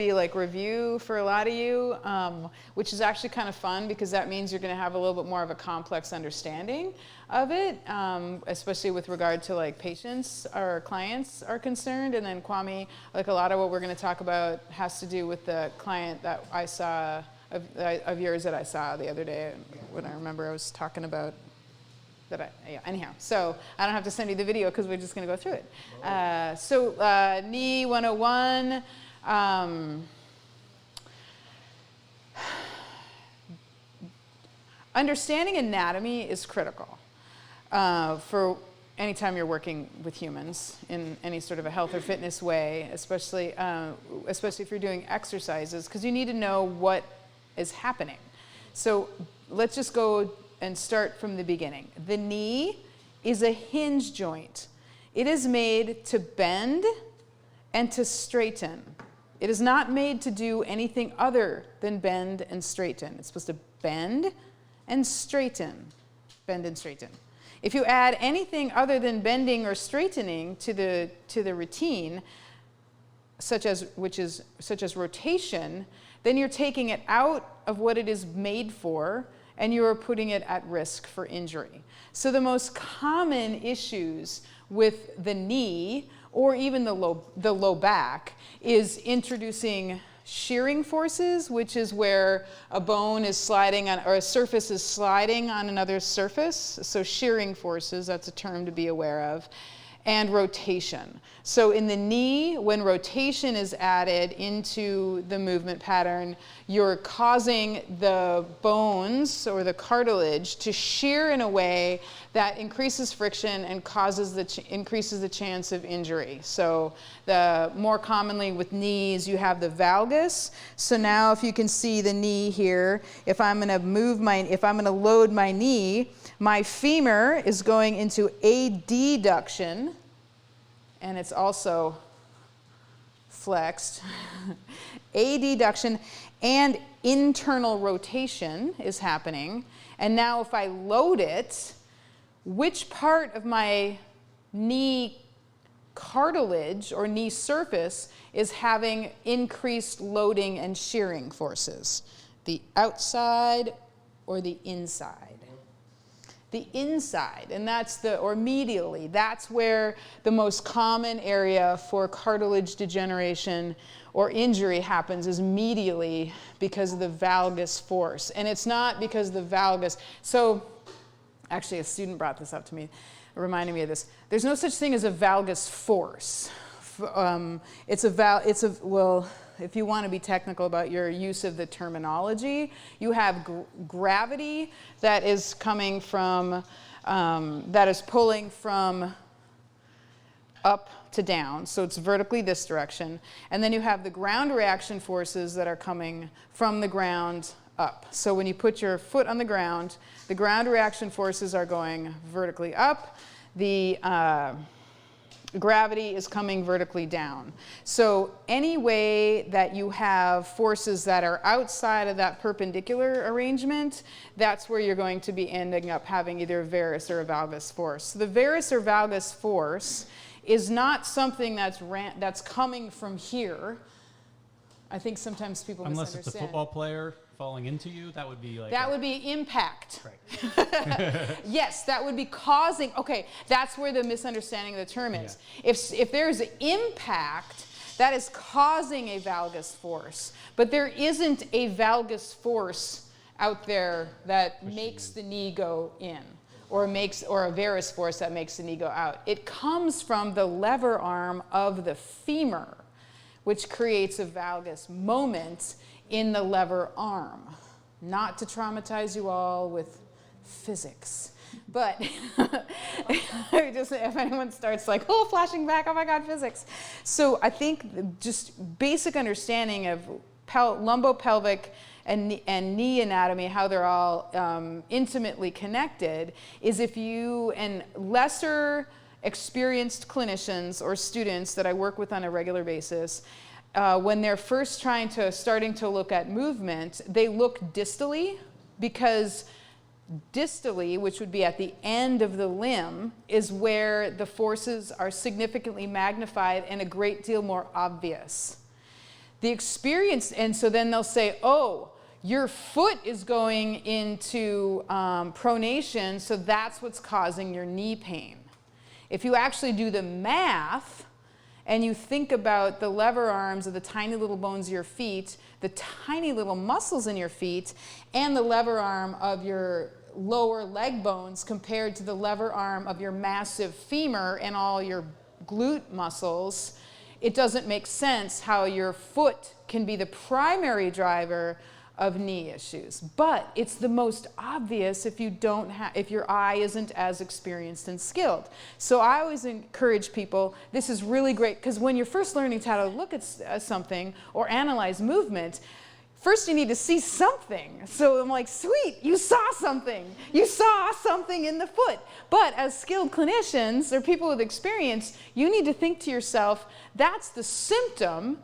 like review for a lot of you, which is actually kind of fun because that means you're going to have a little bit more of a complex understanding of it, especially with regard to like patients or clients are concerned. And then Kwame, like a lot of what we're going to talk about has to do with the client that I saw, of yours that I saw the other day when I remember I was talking about that. Anyhow, so I don't have to send you the video because we're just going to go through it. Knee 101. Understanding anatomy is critical for anytime you're working with humans in any sort of a health or fitness way, especially if you're doing exercises, because you need to know what is happening. So let's just go and start from the beginning. The knee is a hinge joint. It is made to bend and to straighten. It is not made to do anything other than bend and straighten. It's supposed to bend and straighten. Bend and straighten. If you add anything other than bending or straightening to the routine, such as rotation, then you're taking it out of what it is made for, and you are putting it at risk for injury. So the most common issues with the knee, or even the low back, is introducing shearing forces, which is where a bone is sliding on, or a surface is sliding on another surface. So shearing forces, that's a term to be aware of. And rotation. So in the knee, when rotation is added into the movement pattern, you're causing the bones or the cartilage to shear in a way that increases friction and increases the chance of injury. So more commonly with knees, you have the valgus. So now if you can see the knee here, if I'm going to load my knee, my femur is going into adduction, and it's also flexed. Adduction and internal rotation is happening. And now if I load it, which part of my knee cartilage or knee surface is having increased loading and shearing forces? The outside or the inside? The inside, and or medially, that's where the most common area for cartilage degeneration or injury happens, is medially, because of the valgus force. And it's not because of the valgus. So actually a student brought this up to me, reminding me of this. There's no such thing as a valgus force. If you want to be technical about your use of the terminology, you have gravity that is coming from, that is pulling from up to down. So it's vertically this direction. And then you have the ground reaction forces that are coming from the ground up. So when you put your foot on the ground reaction forces are going vertically up. The gravity is coming vertically down. So any way that you have forces that are outside of that perpendicular arrangement, that's where you're going to be ending up having either a varus or a valgus force. So the varus or valgus force is not something that's coming from here. I think sometimes people Unless misunderstand. It's a football player falling into you, that would be like... That would be impact. Right. Yes, that would be causing... Okay, that's where the misunderstanding of the term is. Yeah. If there's impact, that is causing a valgus force. But there isn't a valgus force out there that makes the knee go in, or a varus force that makes the knee go out. It comes from the lever arm of the femur, which creates a valgus moment in the lever arm. Not to traumatize you all with physics, but just if anyone starts like, oh, flashing back, oh my God, physics. So I think just basic understanding of lumbopelvic and knee anatomy, how they're all intimately connected, is if you and lesser experienced clinicians or students that I work with on a regular basis, when they're first starting to look at movement, they look distally, because distally, which would be at the end of the limb, is where the forces are significantly magnified and a great deal more obvious. the experience, and so then they'll say, oh, your foot is going into pronation, so that's what's causing your knee pain. If you actually do the math and you think about the lever arms of the tiny little bones of your feet, the tiny little muscles in your feet, and the lever arm of your lower leg bones compared to the lever arm of your massive femur and all your glute muscles, it doesn't make sense how your foot can be the primary driver of knee issues. But it's the most obvious if if your eye isn't as experienced and skilled. So I always encourage people, this is really great, because when you're first learning how to look at something or analyze movement, first you need to see something. So I'm like, sweet, you saw something. You saw something in the foot. But as skilled clinicians or people with experience, you need to think to yourself, that's the symptom.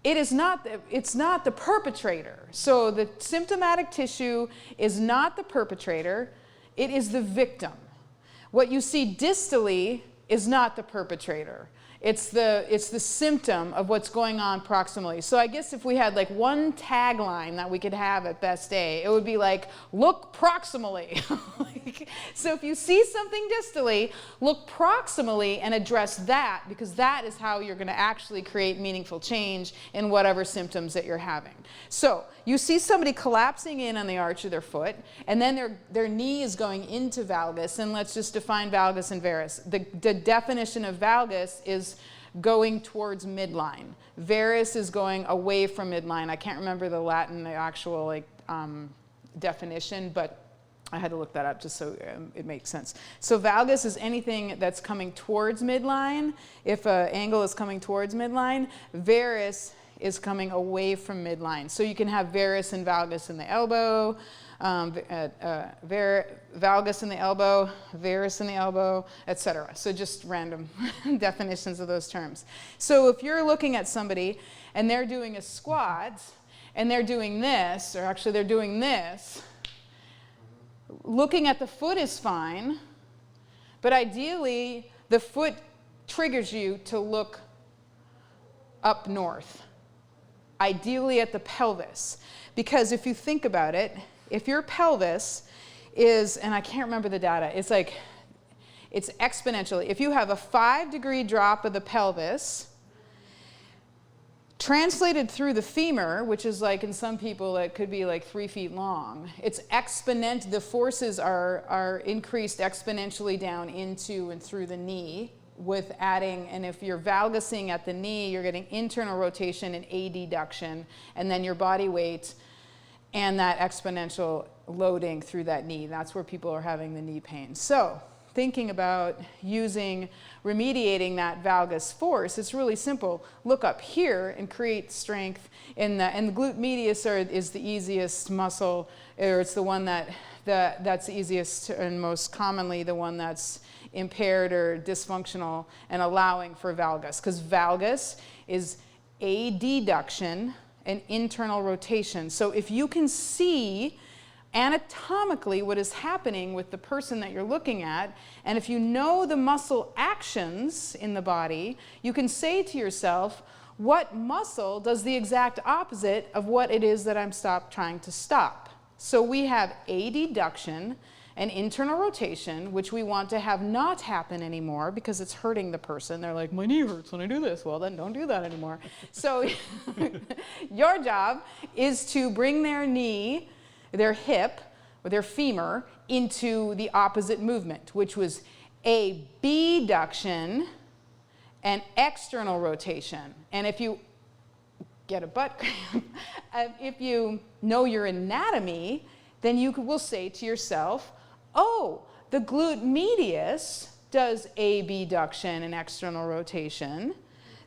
It's not the perpetrator. So the symptomatic tissue is not the perpetrator, it is the victim. What you see distally is not the perpetrator. It's the symptom of what's going on proximally. So I guess if we had like one tagline that we could have at Best Day, it would be like, look proximally. So if you see something distally, look proximally and address that, because that is how you're going to actually create meaningful change in whatever symptoms that you're having. So you see somebody collapsing in on the arch of their foot, and then their knee is going into valgus, and let's just define valgus and varus. The definition of valgus is going towards midline. Varus is going away from midline. I can't remember the actual definition, but I had to look that up just so it makes sense. So valgus is anything that's coming towards midline. If an angle is coming towards midline, varus is coming away from midline. So you can have varus and valgus in the elbow, valgus in the elbow, varus in the elbow, etc. So just random definitions of those terms. So if you're looking at somebody and they're doing a squat and they're doing this, or actually they're doing this, looking at the foot is fine, but ideally the foot triggers you to look up north, ideally at the pelvis. Because if you think about it, if your pelvis is, and I can't remember the data, it's exponentially. If you have a 5-degree drop of the pelvis, translated through the femur, which is like in some people it could be like 3 feet long, it's exponent. The forces are increased exponentially down into and through the knee with adding, and if you're valgusing at the knee, you're getting internal rotation and adduction, and then your body weight and that exponential loading through that knee. That's where people are having the knee pain. So thinking about remediating that valgus force, it's really simple. Look up here and create strength and the glute medius is the easiest muscle, or it's the one that's easiest and most commonly the one that's impaired or dysfunctional and allowing for valgus, because valgus is adduction and internal rotation. So if you can see anatomically what is happening with the person that you're looking at, and if you know the muscle actions in the body, you can say to yourself, what muscle does the exact opposite of what it is that I'm trying to stop? So we have adduction and internal rotation, which we want to have not happen anymore because it's hurting the person. They're like, my knee hurts when I do this. Well, then don't do that anymore. So your job is to bring their knee, their hip, or their femur into the opposite movement, which was abduction and external rotation. And if you get a butt cramp, if you know your anatomy, then you will say to yourself, oh, the glute medius does abduction and external rotation.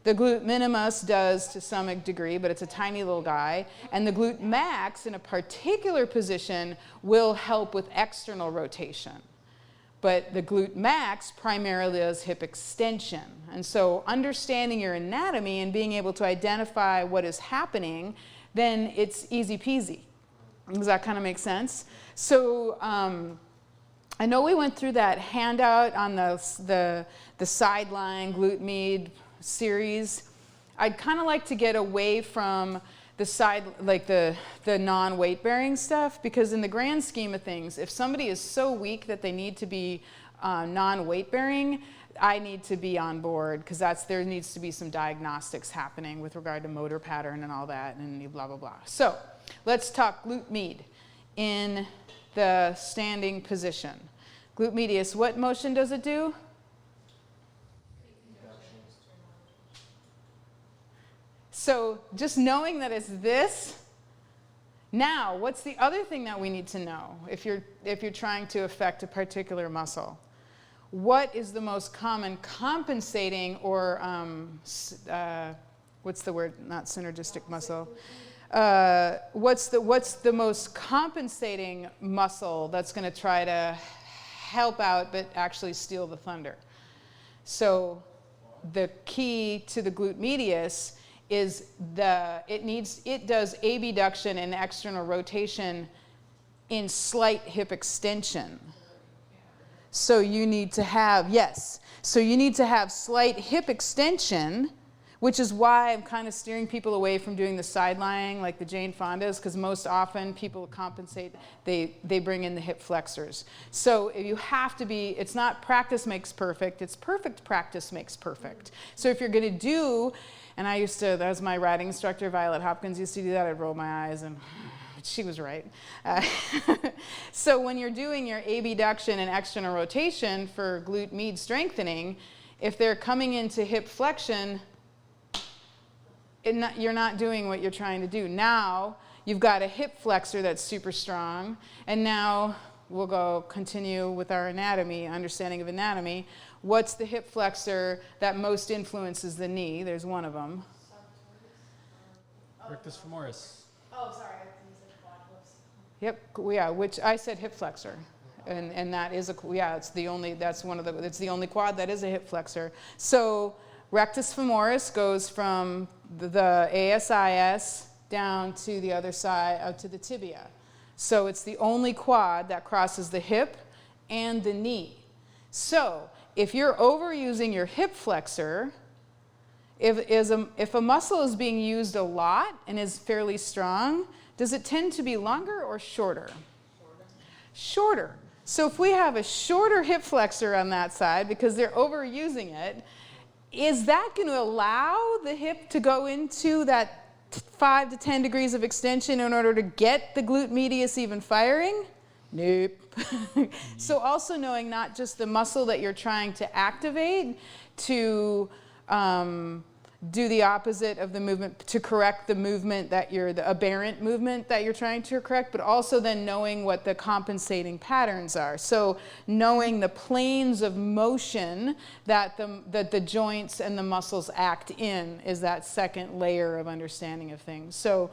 The glute minimus does to some degree, but it's a tiny little guy. And the glute max in a particular position will help with external rotation. But the glute max primarily does hip extension. And so understanding your anatomy and being able to identify what is happening, then it's easy peasy. Does that kind of make sense? So I know we went through that handout on the sideline glute med series. I'd kind of like to get away from the side, like the non-weight bearing stuff, because in the grand scheme of things, if somebody is so weak that they need to be non-weight bearing, I need to be on board, because there needs to be some diagnostics happening with regard to motor pattern and all that, and blah, blah, blah. So let's talk glute med in the standing position. Glute medius, what motion does it do? So just knowing that it's this. Now, what's the other thing that we need to know if you're trying to affect a particular muscle? What is the most common compensating, or what's the word? Not synergistic muscle. What's the most compensating muscle that's going to try to help out but actually steal the thunder? So the key to the glute medius is it does abduction and external rotation in slight hip extension. So you need to have, so you need to have slight hip extension, which is why I'm kind of steering people away from doing the side lying like the Jane Fondas, because most often people compensate, they bring in the hip flexors. So you have to be, it's not practice makes perfect, it's perfect practice makes perfect. So if you're going to do, and that was my riding instructor, Violet Hopkins, used to do that, I'd roll my eyes, and she was right. So when you're doing your abduction and external rotation for glute med strengthening, if they're coming into hip flexion, you're not doing what you're trying to do. Now you've got a hip flexor that's super strong, and now we'll continue with our understanding of anatomy. What's the hip flexor that most influences the knee? There's one of them. Rectus Femoris. Oh, sorry, I think you said quadriceps. Yep, yeah, which I said hip flexor. And that is it's the only quad that is a hip flexor. So rectus femoris goes from the ASIS down to the other side, out to the tibia. So it's the only quad that crosses the hip and the knee. So if you're overusing your hip flexor, if a muscle is being used a lot and is fairly strong, does it tend to be longer or shorter? Shorter. So if we have a shorter hip flexor on that side because they're overusing it, is that going to allow the hip to go into that 5 to 10 degrees of extension in order to get the glute medius even firing? Nope. So also knowing not just the muscle that you're trying to activate to do the opposite of the movement, to correct the movement the aberrant movement that you're trying to correct, but also then knowing what the compensating patterns are. So knowing the planes of motion that the joints and the muscles act in is that second layer of understanding of things. So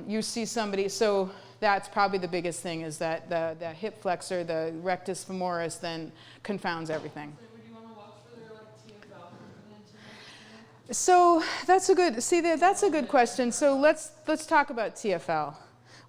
you see somebody, so that's probably the biggest thing, is that the hip flexor, the rectus femoris, then confounds everything. So that's a good question. So let's talk about TFL.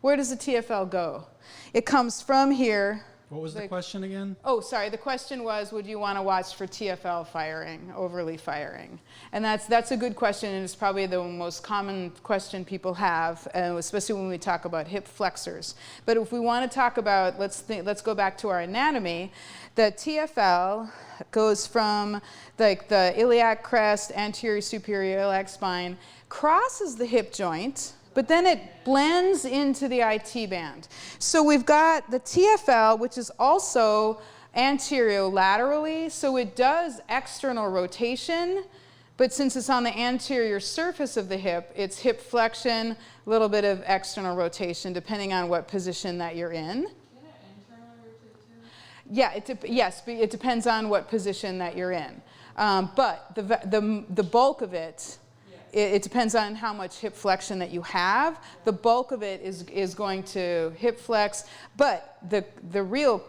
Where does the TFL go? It comes from here. What was the question again? Oh, sorry. The question was, would you want to watch for TFL firing, overly firing? And that's a good question, and it's probably the most common question people have, especially when we talk about hip flexors. But if we want to talk about, let's go back to our anatomy. The TFL goes from like the iliac crest, anterior superior iliac spine, crosses the hip joint, but then it blends into the IT band. So we've got the TFL, which is also anterolaterally, so it does external rotation, but since it's on the anterior surface of the hip, it's hip flexion, a little bit of external rotation, depending on what position that you're in. Yeah, yes, it depends on what position that you're in. But the bulk of it, it depends on how much hip flexion that you have. The bulk of it is going to hip flex. But the real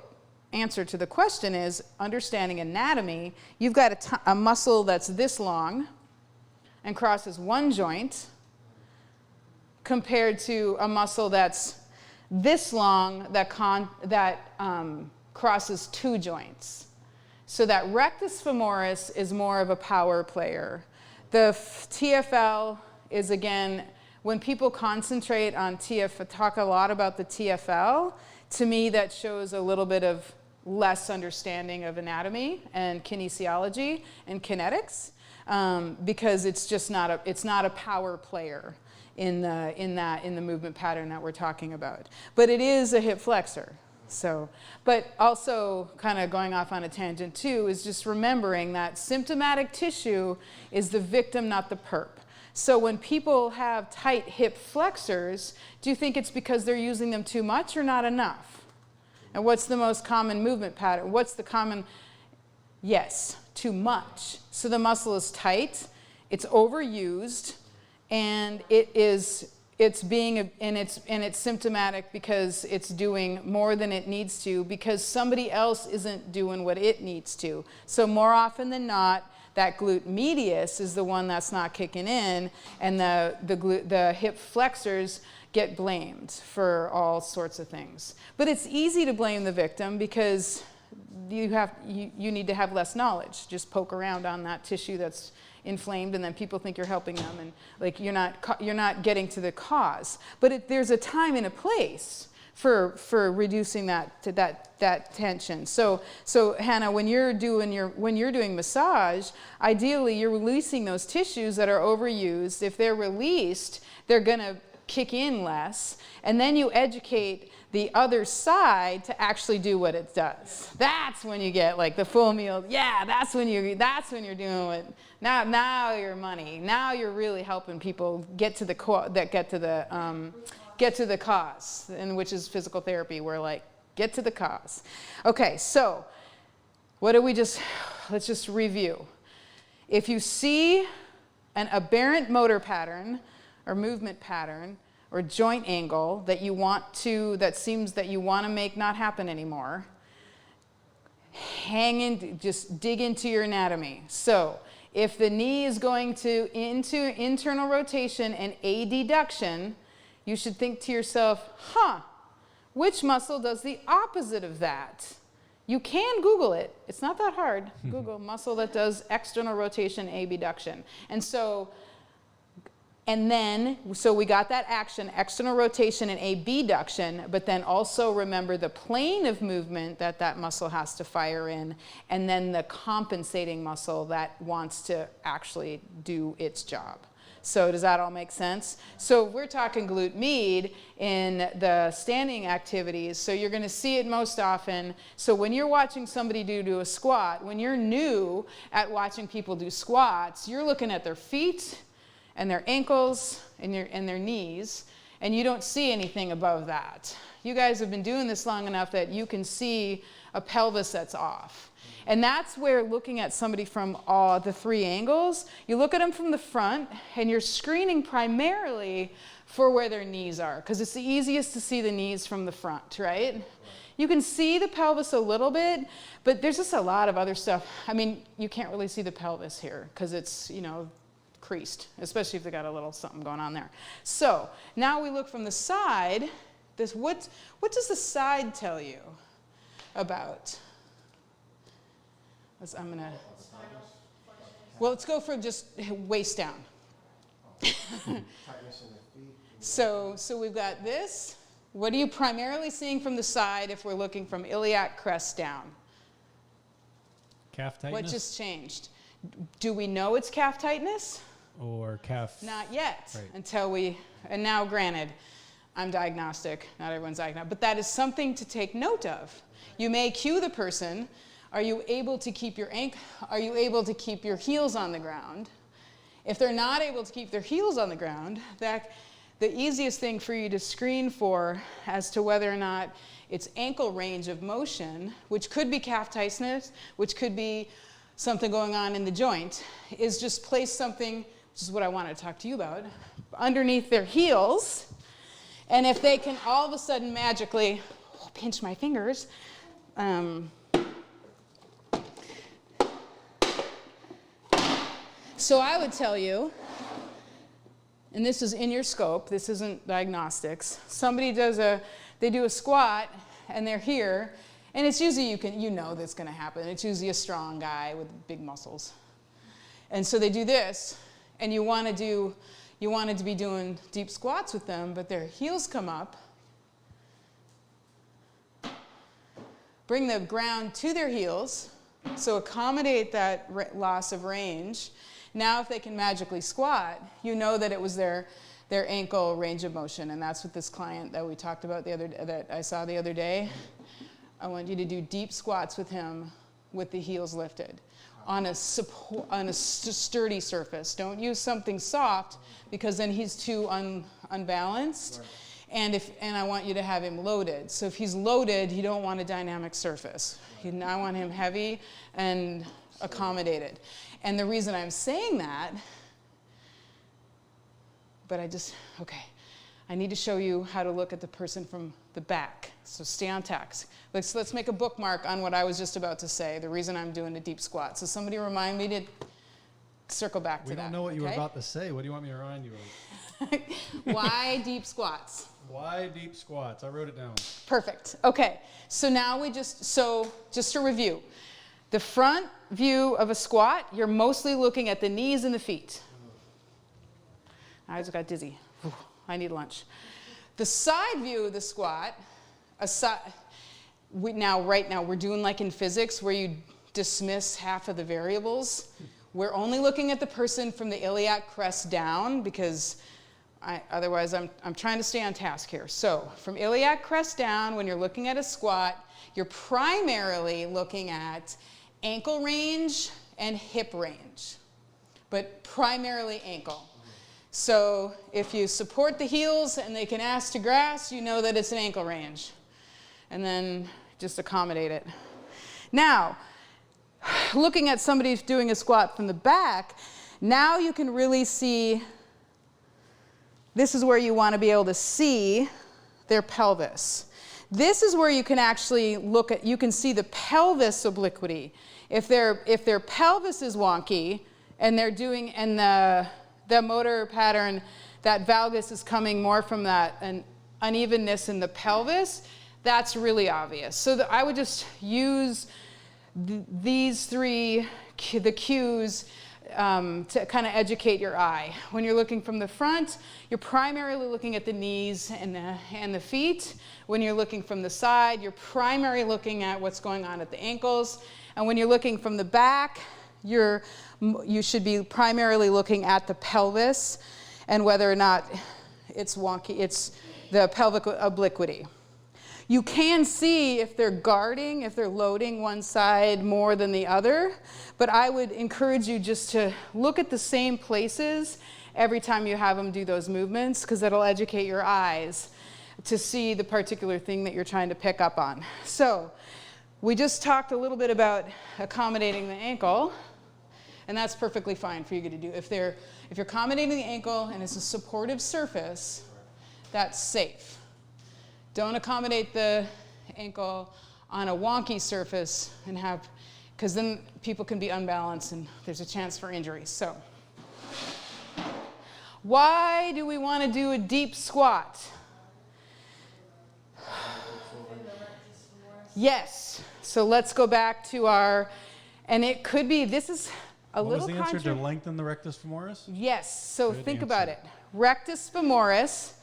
answer to the question is, understanding anatomy, you've got a muscle that's this long and crosses one joint compared to a muscle that's this long that crosses two joints. So that rectus femoris is more of a power player. TFL is, again, when people concentrate on talk a lot about the TFL, to me that shows a little bit of less understanding of anatomy and kinesiology and kinetics, because it's just not a power player in the movement pattern that we're talking about. But it is a hip flexor. So, but also kind of going off on a tangent too is just remembering that symptomatic tissue is the victim, not the perp. So when people have tight hip flexors, do you think it's because they're using them too much or not enough? And what's the most common movement pattern? What's the common? Yes, too much. So the muscle is tight, it's overused, and it's symptomatic because it's doing more than it needs to because somebody else isn't doing what it needs to. So more often than not, that glute medius is the one that's not kicking in, and the hip flexors get blamed for all sorts of things. But it's easy to blame the victim because you need to have less knowledge. Just poke around on that tissue that's inflamed, and then people think you're helping them, and like you're not getting to the cause. But there's a time and a place for reducing that tension. So Hannah, when you're doing massage, ideally you're releasing those tissues that are overused. If they're released, they're gonna kick in less, and then you educate the other side to actually do what it does. That's when you get like the full meal. Yeah, that's when you're doing it. Now you're money. Now you're really helping people get to the cause, and which is physical therapy. We're like, get to the cause. Okay, so let's just review. If you see an aberrant motor pattern or movement pattern or joint angle that seems that you want to make not happen anymore, just dig into your anatomy. So if the knee is going into internal rotation and adduction, you should think to yourself, which muscle does the opposite of that? You can Google it. It's not that hard. Google muscle that does external rotation, abduction. So we got that action, external rotation and abduction, but then also remember the plane of movement that muscle has to fire in, and then the compensating muscle that wants to actually do its job. So does that all make sense? So we're talking glute med in the standing activities, so you're going to see it most often. So when you're watching somebody do a squat, when you're new at watching people do squats, you're looking at their feet and their ankles and their knees, and you don't see anything above that. You guys have been doing this long enough that you can see a pelvis that's off. And that's where looking at somebody from all the three angles, you look at them from the front and you're screening primarily for where their knees are, because it's the easiest to see the knees from the front, right? You can see the pelvis a little bit, but there's just a lot of other stuff. I mean, you can't really see the pelvis here because it's, creased, especially if they got a little something going on there. So now we look from the side. What does the side tell you about? Let's go from just waist down. So we've got this. What are you primarily seeing from the side if we're looking from iliac crest down? Calf tightness? What just changed? Do we know it's calf tightness? Or calf? Not yet, right. And now granted, I'm diagnostic, not everyone's diagnostic, but that is something to take note of. You may cue the person, are you able to keep your heels on the ground? If they're not able to keep their heels on the ground, the easiest thing for you to screen for as to whether or not it's ankle range of motion, which could be calf tightness, which could be something going on in the joint, is just place something, which is what I wanted to talk to you about, underneath their heels. And if they can all of a sudden magically pinch my fingers, so I would tell you, and this is in your scope, this isn't diagnostics, they do a squat and they're here, and it's usually that's going to happen. It's usually a strong guy with big muscles. And so they do this, and you want to be doing deep squats with them, but their heels come up. Bring the ground to their heels, so accommodate that loss of range. Now if they can magically squat, you know that it was their ankle range of motion, and that's what this client that we talked about that I saw the other day. I want you to do deep squats with him with the heels lifted on a sturdy surface. Don't use something soft because then he's too unbalanced. Right. And I want you to have him loaded. So if he's loaded, you don't want a dynamic surface. I want him heavy and accommodated. And the reason I'm saying that, but I need to show you how to look at the person from the back. So stay on task. Let's make a bookmark on what I was just about to say, the reason I'm doing a deep squat. So somebody remind me to circle back to that. We don't know what you were about to say. What do you want me to remind you of? Why deep squats? Why deep squats? I wrote it down. Perfect. Okay. So now just to review. The front view of a squat, you're mostly looking at the knees and the feet. I just got dizzy. I need lunch. The side view of the squat, right now we're doing like in physics where you dismiss half of the variables. We're only looking at the person from the iliac crest down because otherwise I'm trying to stay on task here. So from iliac crest down, when you're looking at a squat, you're primarily looking at ankle range and hip range, but primarily ankle. So if you support the heels and they can ass to grass, you know that it's an ankle range. And then just accommodate it. Now, looking at somebody doing a squat from the back, now you can really see, this is where you want to be able to see their pelvis. This is where you can actually you can see the pelvis obliquity. If their pelvis is wonky and the motor pattern, that valgus is coming more from an unevenness in the pelvis, that's really obvious. So I would just use these three, the cues, to kind of educate your eye. When you're looking from the front, you're primarily looking at the knees and the feet. When you're looking from the side, you're primarily looking at what's going on at the ankles. And when you're looking from the back, you should be primarily looking at the pelvis and whether or not it's wonky, it's the pelvic obliquity. You can see if they're guarding, if they're loading one side more than the other, but I would encourage you just to look at the same places every time you have them do those movements, because that'll educate your eyes to see the particular thing that you're trying to pick up on. So we just talked a little bit about accommodating the ankle, and that's perfectly fine for you to do. If you're accommodating the ankle and it's a supportive surface, that's safe. Don't accommodate the ankle on a wonky surface because then people can be unbalanced and there's a chance for injury. So, why do we want to do a deep squat? Yes. So let's go back to and it could be, this is a little What was the answer, to lengthen the rectus femoris? Yes. So Good think answer. about it. Rectus femoris.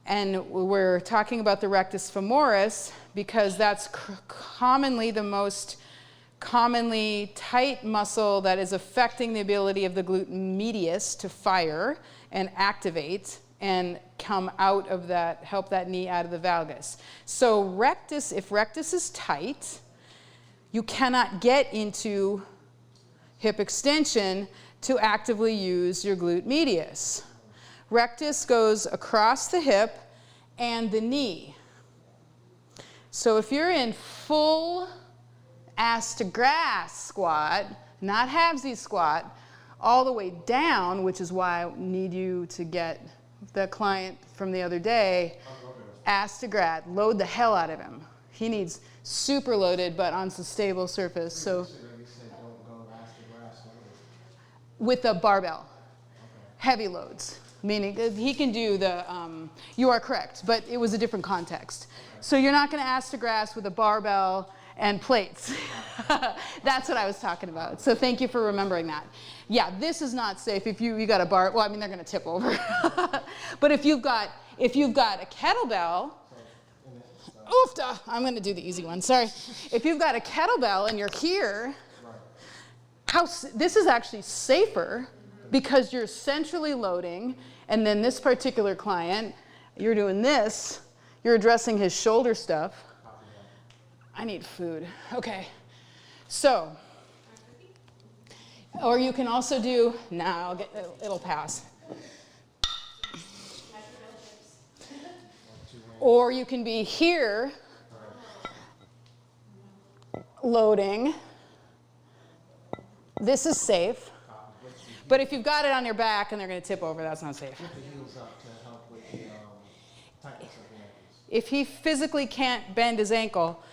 And we're talking about the rectus femoris because that's commonly the most commonly tight muscle that is affecting the ability of the glute medius to fire and activate and come out of that, help that knee out of the valgus. So if rectus is tight, you cannot get into hip extension to actively use your glute medius. Rectus goes across the hip and the knee. So if you're in full ass to grass squat, not halvesy squat, all the way down, which is why I need you to get the client from the other day, ass to grass, load the hell out of him. He needs super loaded but on some stable surface. So with a barbell, heavy loads. Meaning he can do you are correct, but it was a different context. So you're not going to ass to grass with a barbell and plates. That's what I was talking about. So thank you for remembering that. Yeah, this is not safe if you got a bar. Well, I mean, they're going to tip over. But if you've got a kettlebell, oofta, I'm going to do the easy one. Sorry. If you've got a kettlebell and you're here, this is actually safer because you're centrally loading, and then this particular client, you're doing this. You're addressing his shoulder stuff. I need food. Okay. So, or you can also do, it'll pass. Or you can be here, loading. This is safe. But if you've got it on your back and they're going to tip over, that's not safe. If he physically can't bend his ankle,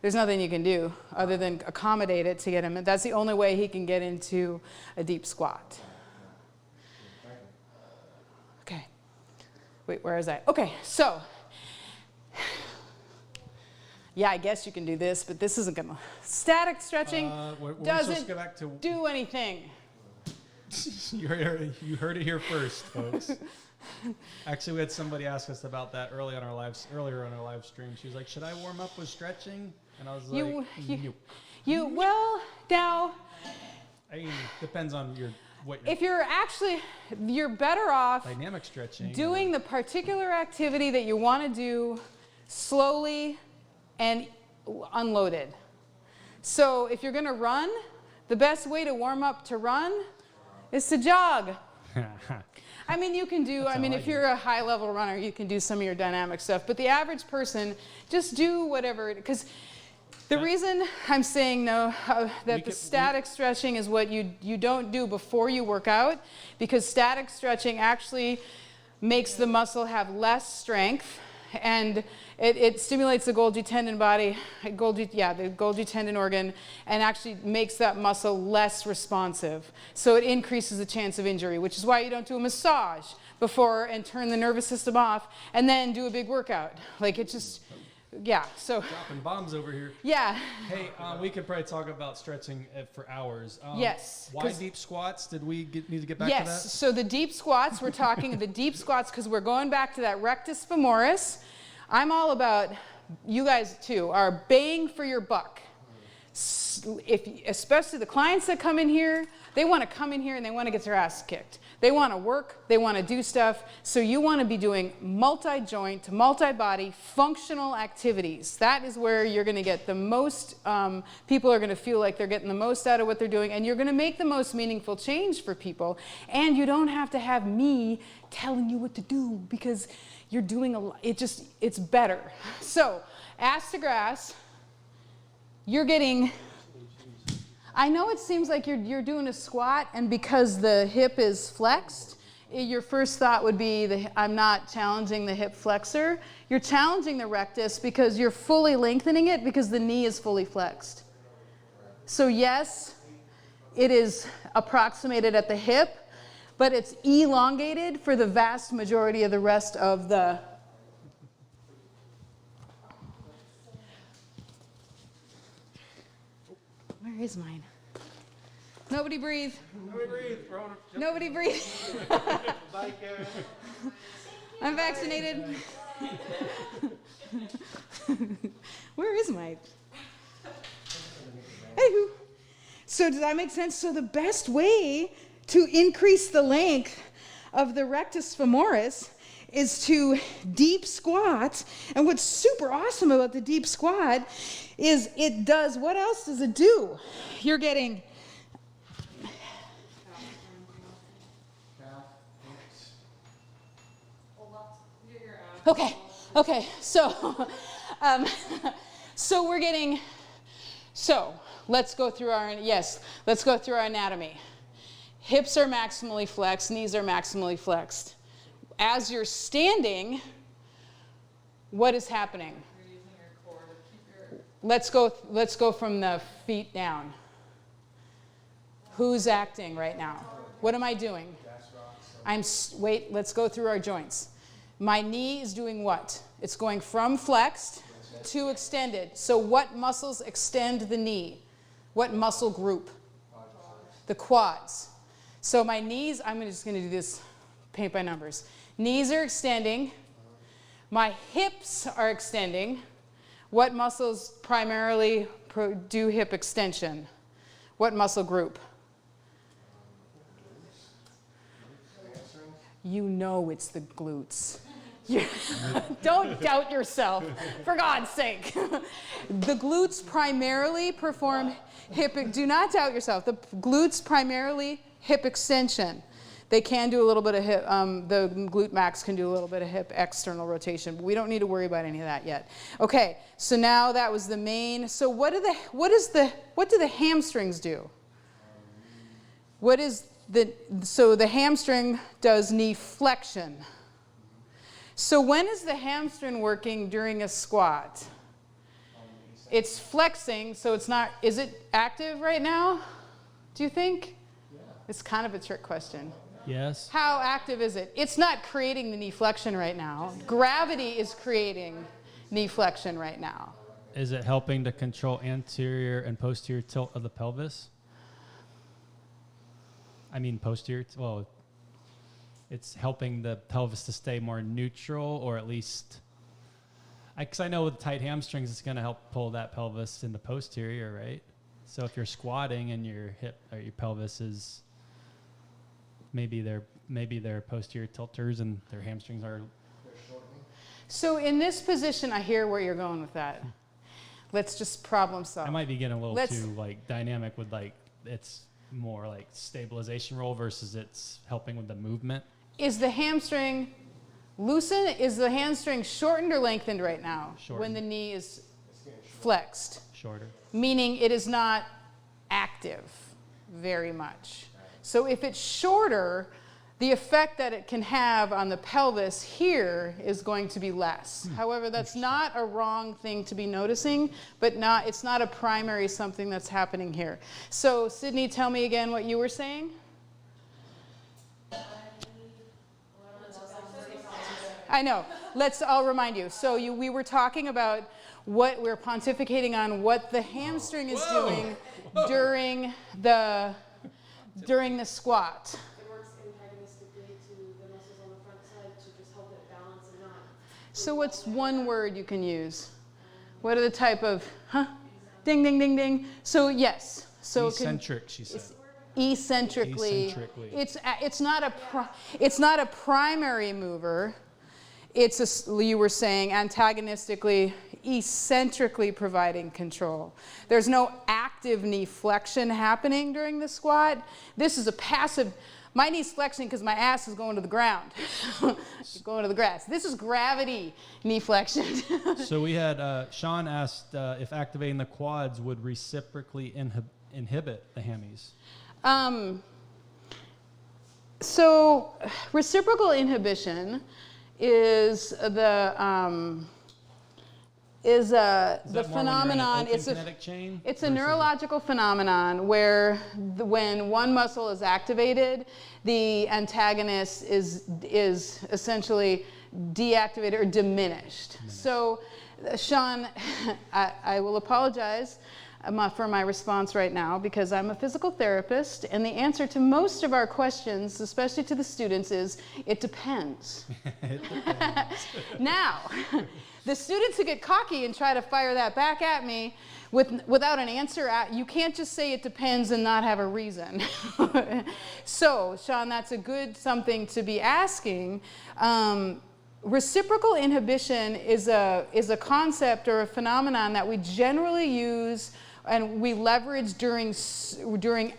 there's nothing you can do other than accommodate it to get him. That's the only way he can get into a deep squat. Okay. Wait, where is I? Okay, so. Yeah, I guess you can do this, but this isn't going to. Static stretching doesn't do anything. You heard it here first, folks. Actually, we had somebody ask us about that earlier on our live stream. She was like, "Should I warm up with stretching?" And I was like, well, now. I mean, depends on if you're better off dynamic stretching, doing the particular activity that you want to do slowly and unloaded. So if you're going to run, the best way to warm up to run is to jog. I mean, you can do, if you're a high-level runner, you can do some of your dynamic stuff. But the average person, just do whatever. Because the reason I'm saying the static stretching is what you don't do before you work out, because static stretching actually makes the muscle have less strength, and it stimulates the Golgi tendon the Golgi tendon organ, and actually makes that muscle less responsive. So it increases the chance of injury, which is why you don't do a massage before and turn the nervous system off and then do a big workout. Like it just, so. Dropping bombs over here. Yeah. Hey, we could probably talk about stretching for hours. Yes. Why deep squats? Did we need to get back to that? Yes. So the deep squats, we're talking the deep squats because we're going back to that rectus femoris. I'm all about, you guys too, are bang for your buck. Especially the clients that come in here, they want to come in here and they want to get their ass kicked. They want to work, they want to do stuff, so you want to be doing multi-joint, multi-body, functional activities. That is where you're going to get the most, people are going to feel like they're getting the most out of what they're doing, and you're going to make the most meaningful change for people. And you don't have to have me telling you what to do, because you're doing a lot. It's better. So, ass to grass, you're getting, I know it seems like you're doing a squat, and because the hip is flexed, your first thought would be, I'm not challenging the hip flexor. You're challenging the rectus because you're fully lengthening it because the knee is fully flexed. So yes, it is approximated at the hip, but it's elongated for the vast majority of the rest of the. Where is mine? Nobody breathe. Nobody breathe. Nobody breathe. Bye, Karen. I'm vaccinated. Where is mine? Anywho. So does that make sense? So the best way to increase the length of the rectus femoris is to deep squat. And what's super awesome about the deep squat is it does, what else does it do? You're getting, okay, so, so we're getting, so let's go through our anatomy. Hips are maximally flexed, knees are maximally flexed. As you're standing, what is happening? You're using your core to keep your... Let's go from the feet down. Who's acting right now? What am I doing? Wait, let's go through our joints. My knee is doing what? It's going from flexed to extended. So what muscles extend the knee? What muscle group? The quads. So my knees, I'm just going to do this paint by numbers. Knees are extending. My hips are extending. What muscles primarily do hip extension? What muscle group? You know it's the glutes. Don't doubt yourself, for God's sake. The glutes primarily perform do not doubt yourself. The glutes primarily hip extension. They can do a little bit of hip, the glute max can do a little bit of hip external rotation, but we don't need to worry about any of that yet. Okay, so now that was the main. So what do the hamstrings do? So the hamstring does knee flexion. So when is the hamstring working during a squat? It's flexing, so it's not, is it active right now? Do you think? Yeah. It's kind of a trick question. Yes. How active is it? It's not creating the knee flexion right now. Gravity is creating knee flexion right now. Is it helping to control anterior and posterior tilt of the pelvis? I mean posterior, well, it's helping the pelvis to stay more neutral, or at least, because I know with tight hamstrings, it's going to help pull that pelvis into posterior, right? So if you're squatting and your hip or your pelvis is, maybe they're posterior tilters and their hamstrings are. So in this position, I hear where you're going with that. Let's just problem solve. I might be getting a little too like dynamic with like it's more like stabilization role versus it's helping with the movement. Is the hamstring loosened? Is the hamstring shortened or lengthened right now? Shortened. When the knee is flexed? Shorter. Meaning it is not active very much. So if it's shorter, the effect that it can have on the pelvis here is going to be less. However, that's not a wrong thing to be noticing, but it's not a primary something that's happening here. So Sydney, tell me again what you were saying. I know. I'll remind you. So we were talking about what we're pontificating on what the hamstring is doing during the squat. It works antagonistically to the muscles on the front side to just help it balance and not. So what's one word you can use? What are the type of, ding, ding, ding, ding. So yes. So eccentric, she said. Eccentrically. It's not a primary mover. You were saying antagonistically, eccentrically providing control. There's no active knee flexion happening during the squat. This is a passive, my knee's flexing because my ass is going to the ground, going to the grass. This is gravity knee flexion. So we had, Sean asked if activating the quads would reciprocally inhibit the hammies. So reciprocal inhibition is the phenomenon. It's a neurological phenomenon where when one muscle is activated, the antagonist is essentially deactivated or diminished. So, Sean, I will apologize for my response right now because I'm a physical therapist, and the answer to most of our questions, especially to the students, is it depends. It depends. Now, the students who get cocky and try to fire that back at me without an answer, you can't just say it depends and not have a reason. So, Sean, that's a good something to be asking. Reciprocal inhibition is a concept or a phenomenon that we generally use and we leverage during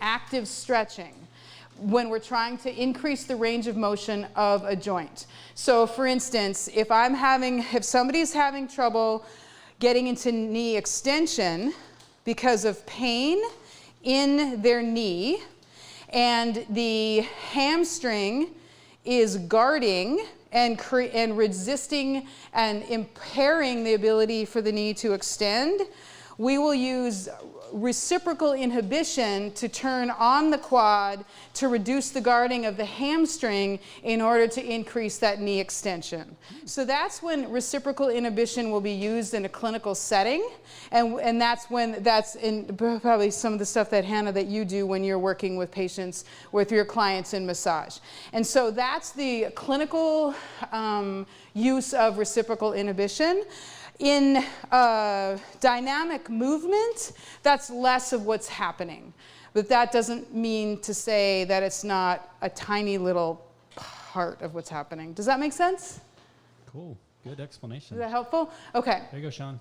active stretching when we're trying to increase the range of motion of a joint. So for instance, if somebody's having trouble getting into knee extension because of pain in their knee, and the hamstring is guarding and resisting and impairing the ability for the knee to extend, we will use reciprocal inhibition to turn on the quad to reduce the guarding of the hamstring in order to increase that knee extension. So that's when reciprocal inhibition will be used in a clinical setting, and that's in probably some of the stuff that Hannah, that you do when you're working with patients, with your clients in massage. And so that's the clinical use of reciprocal inhibition. In dynamic movement, that's less of what's happening. But that doesn't mean to say that it's not a tiny little part of what's happening. Does that make sense? Cool. Good explanation. Is that helpful? Okay. There you go, Sean.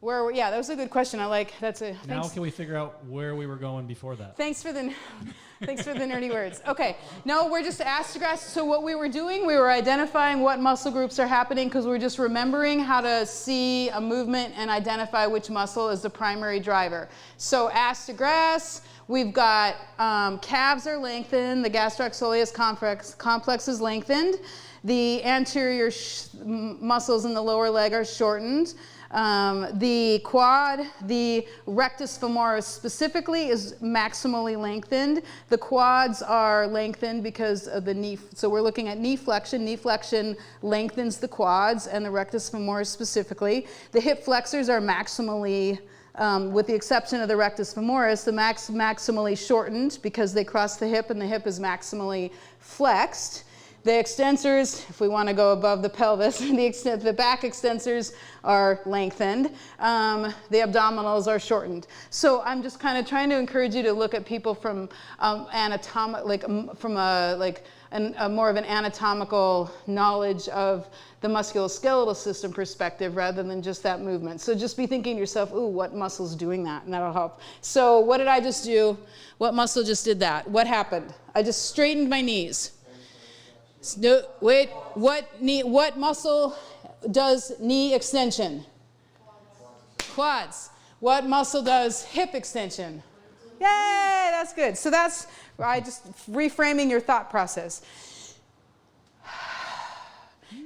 Yeah, that was a good question. I like that's a. Now can we figure out where we were going before that? Thanks for the nerdy words. Okay, no, we're just astrograph. So what we were doing, we were identifying what muscle groups are happening because we're just remembering how to see a movement and identify which muscle is the primary driver. So astrograph, we've got calves are lengthened, the gastrocsoleus complex is lengthened, the anterior muscles in the lower leg are shortened. The quad, the rectus femoris specifically, is maximally lengthened. The quads are lengthened because of the knee. So we're looking at knee flexion. Knee flexion lengthens the quads and the rectus femoris specifically. The hip flexors are maximally, with the exception of the rectus femoris, the maximally shortened because they cross the hip and the hip is maximally flexed. The extensors, if we want to go above the pelvis, the back extensors are lengthened. The abdominals are shortened. So I'm just kind of trying to encourage you to look at people from from a more of an anatomical knowledge of the musculoskeletal system perspective rather than just that movement. So just be thinking to yourself, ooh, what muscle's doing that? And that'll help. So what did I just do? What muscle just did that? What happened? I just straightened my knees. No, wait, what muscle does knee extension? Quads. What muscle does hip extension? Yay, that's good. So that's just reframing your thought process.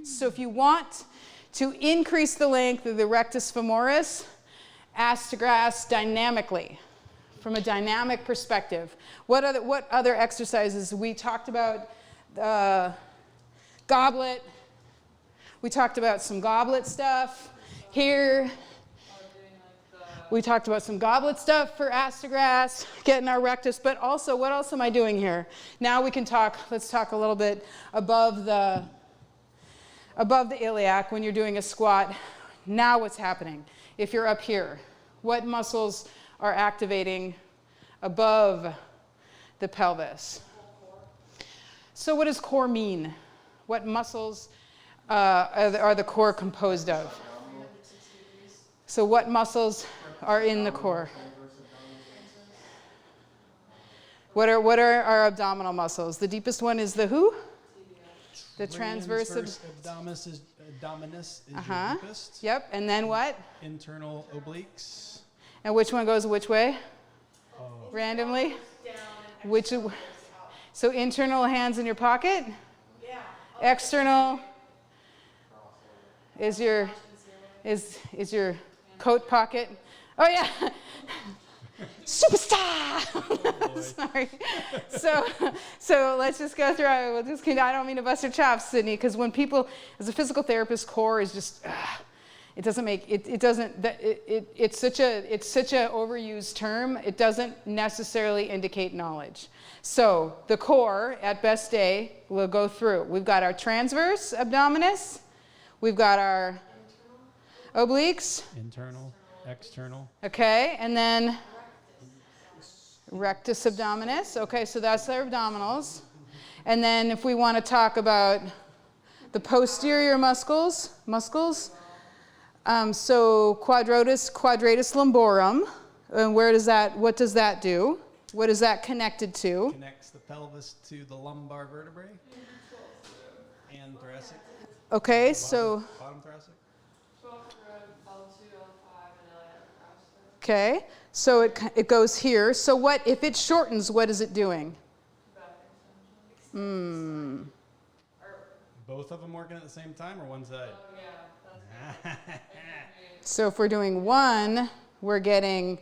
So if you want to increase the length of the rectus femoris, astrograph dynamically, from a dynamic perspective. What other exercises? We talked about goblet. We talked about some goblet stuff here. We talked about some goblet stuff for astrograph, getting our rectus, but also, what else am I doing here? Now we can talk, let's talk a little bit above the iliac when you're doing a squat. Now what's happening? If you're up here, what muscles are activating above the pelvis? So what does core mean? What muscles are the core composed of? So what muscles are in the core? What are our abdominal muscles? The deepest one is the who? The transverse abdominis is your deepest. Yep, and then what? Internal obliques. And which one goes which way? Randomly? So internal hands in your pocket? Yeah. External is your coat pocket. Oh yeah. Superstar. Sorry. So let's just go through. I don't mean to bust your chops, Sydney, because when people, as a physical therapist, core is just. It doesn't make it doesn't. It's such a overused term. It doesn't necessarily indicate knowledge. So the core at best day we'll go through. We've got our transverse abdominis. We've got our obliques. Internal, external. Okay, and then rectus abdominis. Okay, so that's our abdominals. And then if we want to talk about the posterior muscles. So quadratus lumborum, and what does that do? What is that connected to? Connects the pelvis to the lumbar vertebrae and thoracic. Okay, so. Bottom thoracic. Okay, so it goes here. So what, if it shortens, what is it doing? Both of them working at the same time or one side? So if we're doing one, we're getting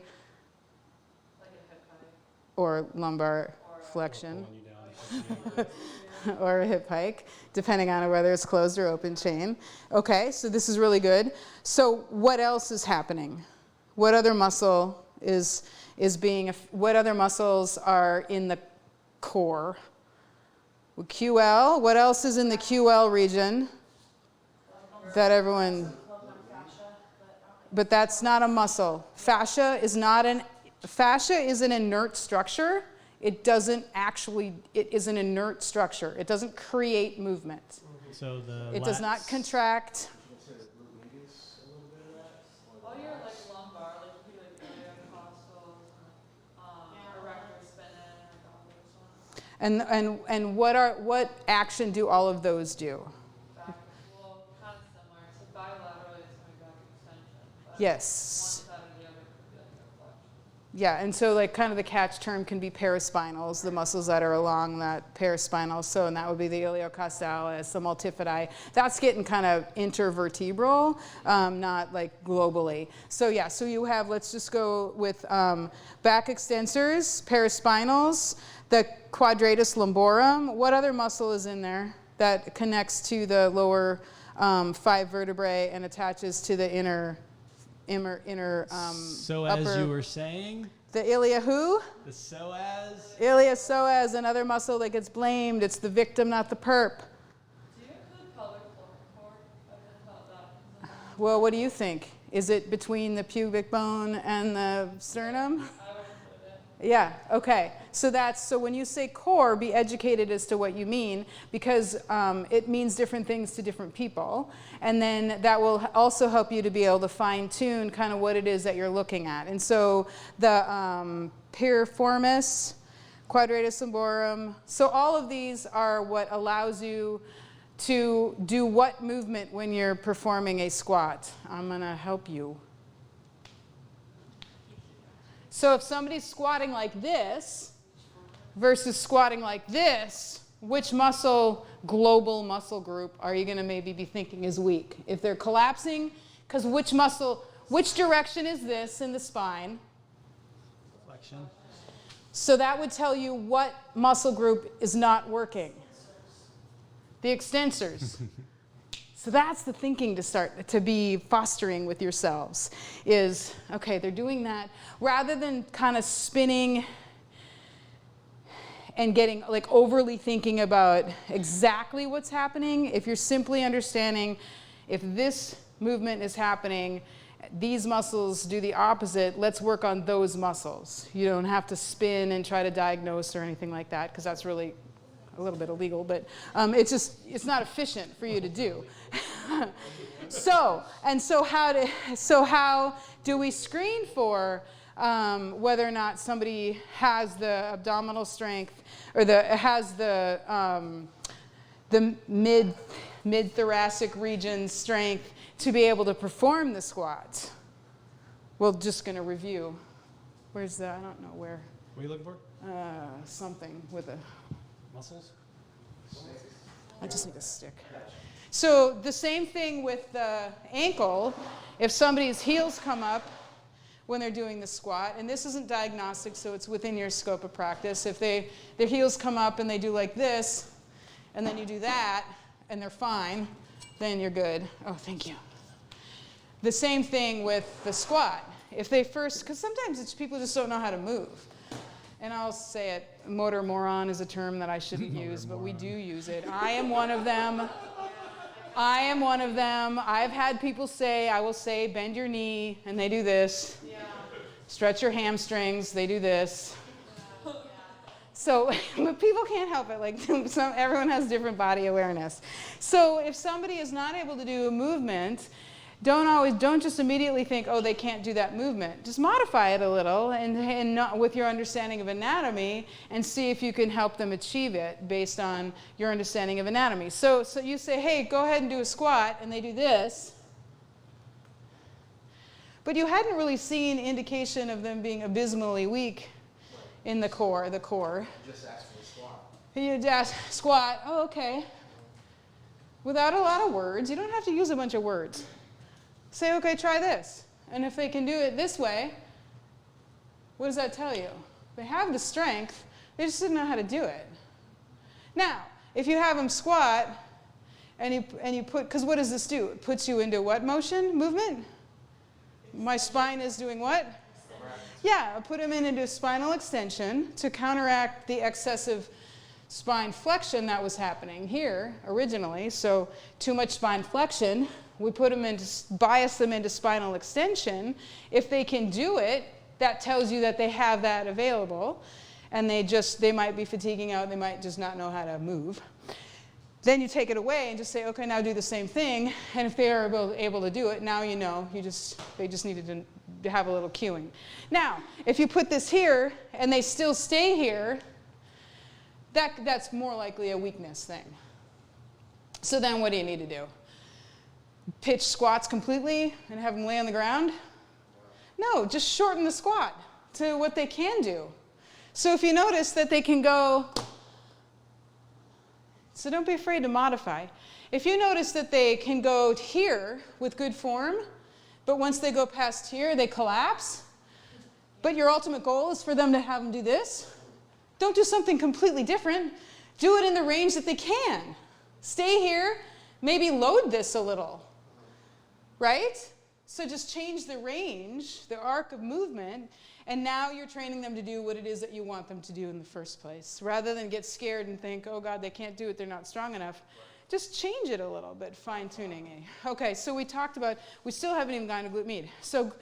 or lumbar flexion, or a hip hike, depending on whether it's closed or open chain. Okay, so this is really good. So what else is happening? What other muscle is being, what other muscles are in the core? QL, what else is in the QL region that everyone, but that's not a muscle. Fascia is an inert structure. It doesn't actually, it is an inert structure. It doesn't create movement. So it does not contract. All your like lumbar, like you like intercostals, rectus femoris, And what action do all of those do? back. Well, kind of similar. So bilaterally it's going back extension. But Yes. one side or the other could be like a flexion. Yeah, and so like kind of the catch term can be paraspinals, the muscles that are along that paraspinal. So, and that would be the iliocostalis, the multifidi. That's getting kind of intervertebral, not like globally. So yeah, so you have, let's just go with back extensors, paraspinals, the Quadratus Lumborum. What other muscle is in there that connects to the lower 5 vertebrae and attaches to the inner so upper, as you were saying, the ilia who? the psoas. Ilia psoas, another muscle that gets blamed. It's the victim, not the perp. Do you include pelvic floor cord? I've been taught that. Well, what do you think? Is it between the pubic bone and the sternum? I would include it. Yeah, okay. So when you say core, be educated as to what you mean, because it means different things to different people. And then that will also help you to be able to fine tune kind of what it is that you're looking at. And so the piriformis, Quadratus Lumborum, so all of these are what allows you to do what movement when you're performing a squat. I'm gonna help you. So if somebody's squatting like this versus squatting like this, which muscle, global muscle group, are you going to maybe be thinking is weak? If they're collapsing, because which direction is this in the spine? Flexion. So that would tell you what muscle group is not working. The extensors. So that's the thinking to start to be fostering with yourselves is, okay, they're doing that. Rather than kind of spinning and getting like overly thinking about exactly what's happening, if you're simply understanding if this movement is happening, these muscles do the opposite, let's work on those muscles. You don't have to spin and try to diagnose or anything like that, because that's really a little bit illegal, but it's not efficient for you to do. So how do we screen for whether or not somebody has the abdominal strength or has the mid-thoracic region strength to be able to perform the squat? We're just going to review. Where's the, I don't know where. What are you looking for? Something with a... Muscles? I just need a stick. So the same thing with the ankle. If somebody's heels come up when they're doing the squat, and this isn't diagnostic, so it's within your scope of practice. If their heels come up and they do like this, and then you do that, and they're fine, then you're good. Oh, thank you. The same thing with the squat. If they first, because sometimes it's people just don't know how to move. And I'll say it, motor moron is a term that I shouldn't use, but we do use it. I am one of them. I've had people say, I will say, bend your knee, and they do this. Yeah. Stretch your hamstrings, they do this. Yeah. So, but people can't help it. Like, everyone has different body awareness. So if somebody is not able to do a movement, don't just immediately think, oh, they can't do that movement. Just modify it a little and not, with your understanding of anatomy, and see if you can help them achieve it based on your understanding of anatomy. So you say, hey, go ahead and do a squat, and they do this. But you hadn't really seen indication of them being abysmally weak in the core. Just ask for a squat. You just squat, oh, okay. Without a lot of words. You don't have to use a bunch of words. Say, okay, try this. And if they can do it this way, what does that tell you? They have the strength, they just didn't know how to do it. Now, if you have them squat, and you put, because what does this do? It puts you into what movement? My spine is doing what? Yeah, I put them into spinal extension to counteract the excessive spine flexion that was happening here originally. So too much spine flexion, we put them into, bias them into spinal extension. If they can do it, that tells you that they have that available, and they might be fatiguing out, they might just not know how to move. Then you take it away and just say, okay, now do the same thing. And if they are able to do it, now you know, they just needed to have a little cueing. Now, if you put this here and they still stay here, that's more likely a weakness thing. So then what do you need to do? Pitch squats completely and have them lay on the ground? No, just shorten the squat to what they can do. So if you notice that they can go, so don't be afraid to modify. If you notice that they can go here with good form, but once they go past here, they collapse, but your ultimate goal is for them to have them do this, don't do something completely different. Do it in the range that they can. Stay here, maybe load this a little, right? So just change the range, the arc of movement, and now you're training them to do what it is that you want them to do in the first place. Rather than get scared and think, oh God, they can't do it, they're not strong enough. Just change it a little bit, fine-tuning. Okay, so we talked about, we still haven't even gone to glute med. So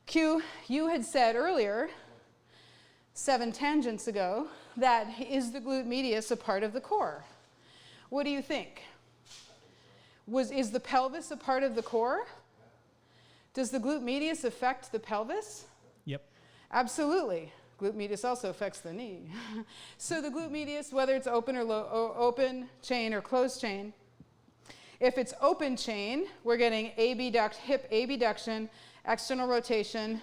Q, you had said earlier, 7 tangents ago, that is the glute medius a part of the core? What do you think? Is the pelvis a part of the core? Does the glute medius affect the pelvis? Yep. Absolutely. Glute medius also affects the knee. So the glute medius, whether it's open or open chain or closed chain, if it's open chain, we're getting hip abduction, external rotation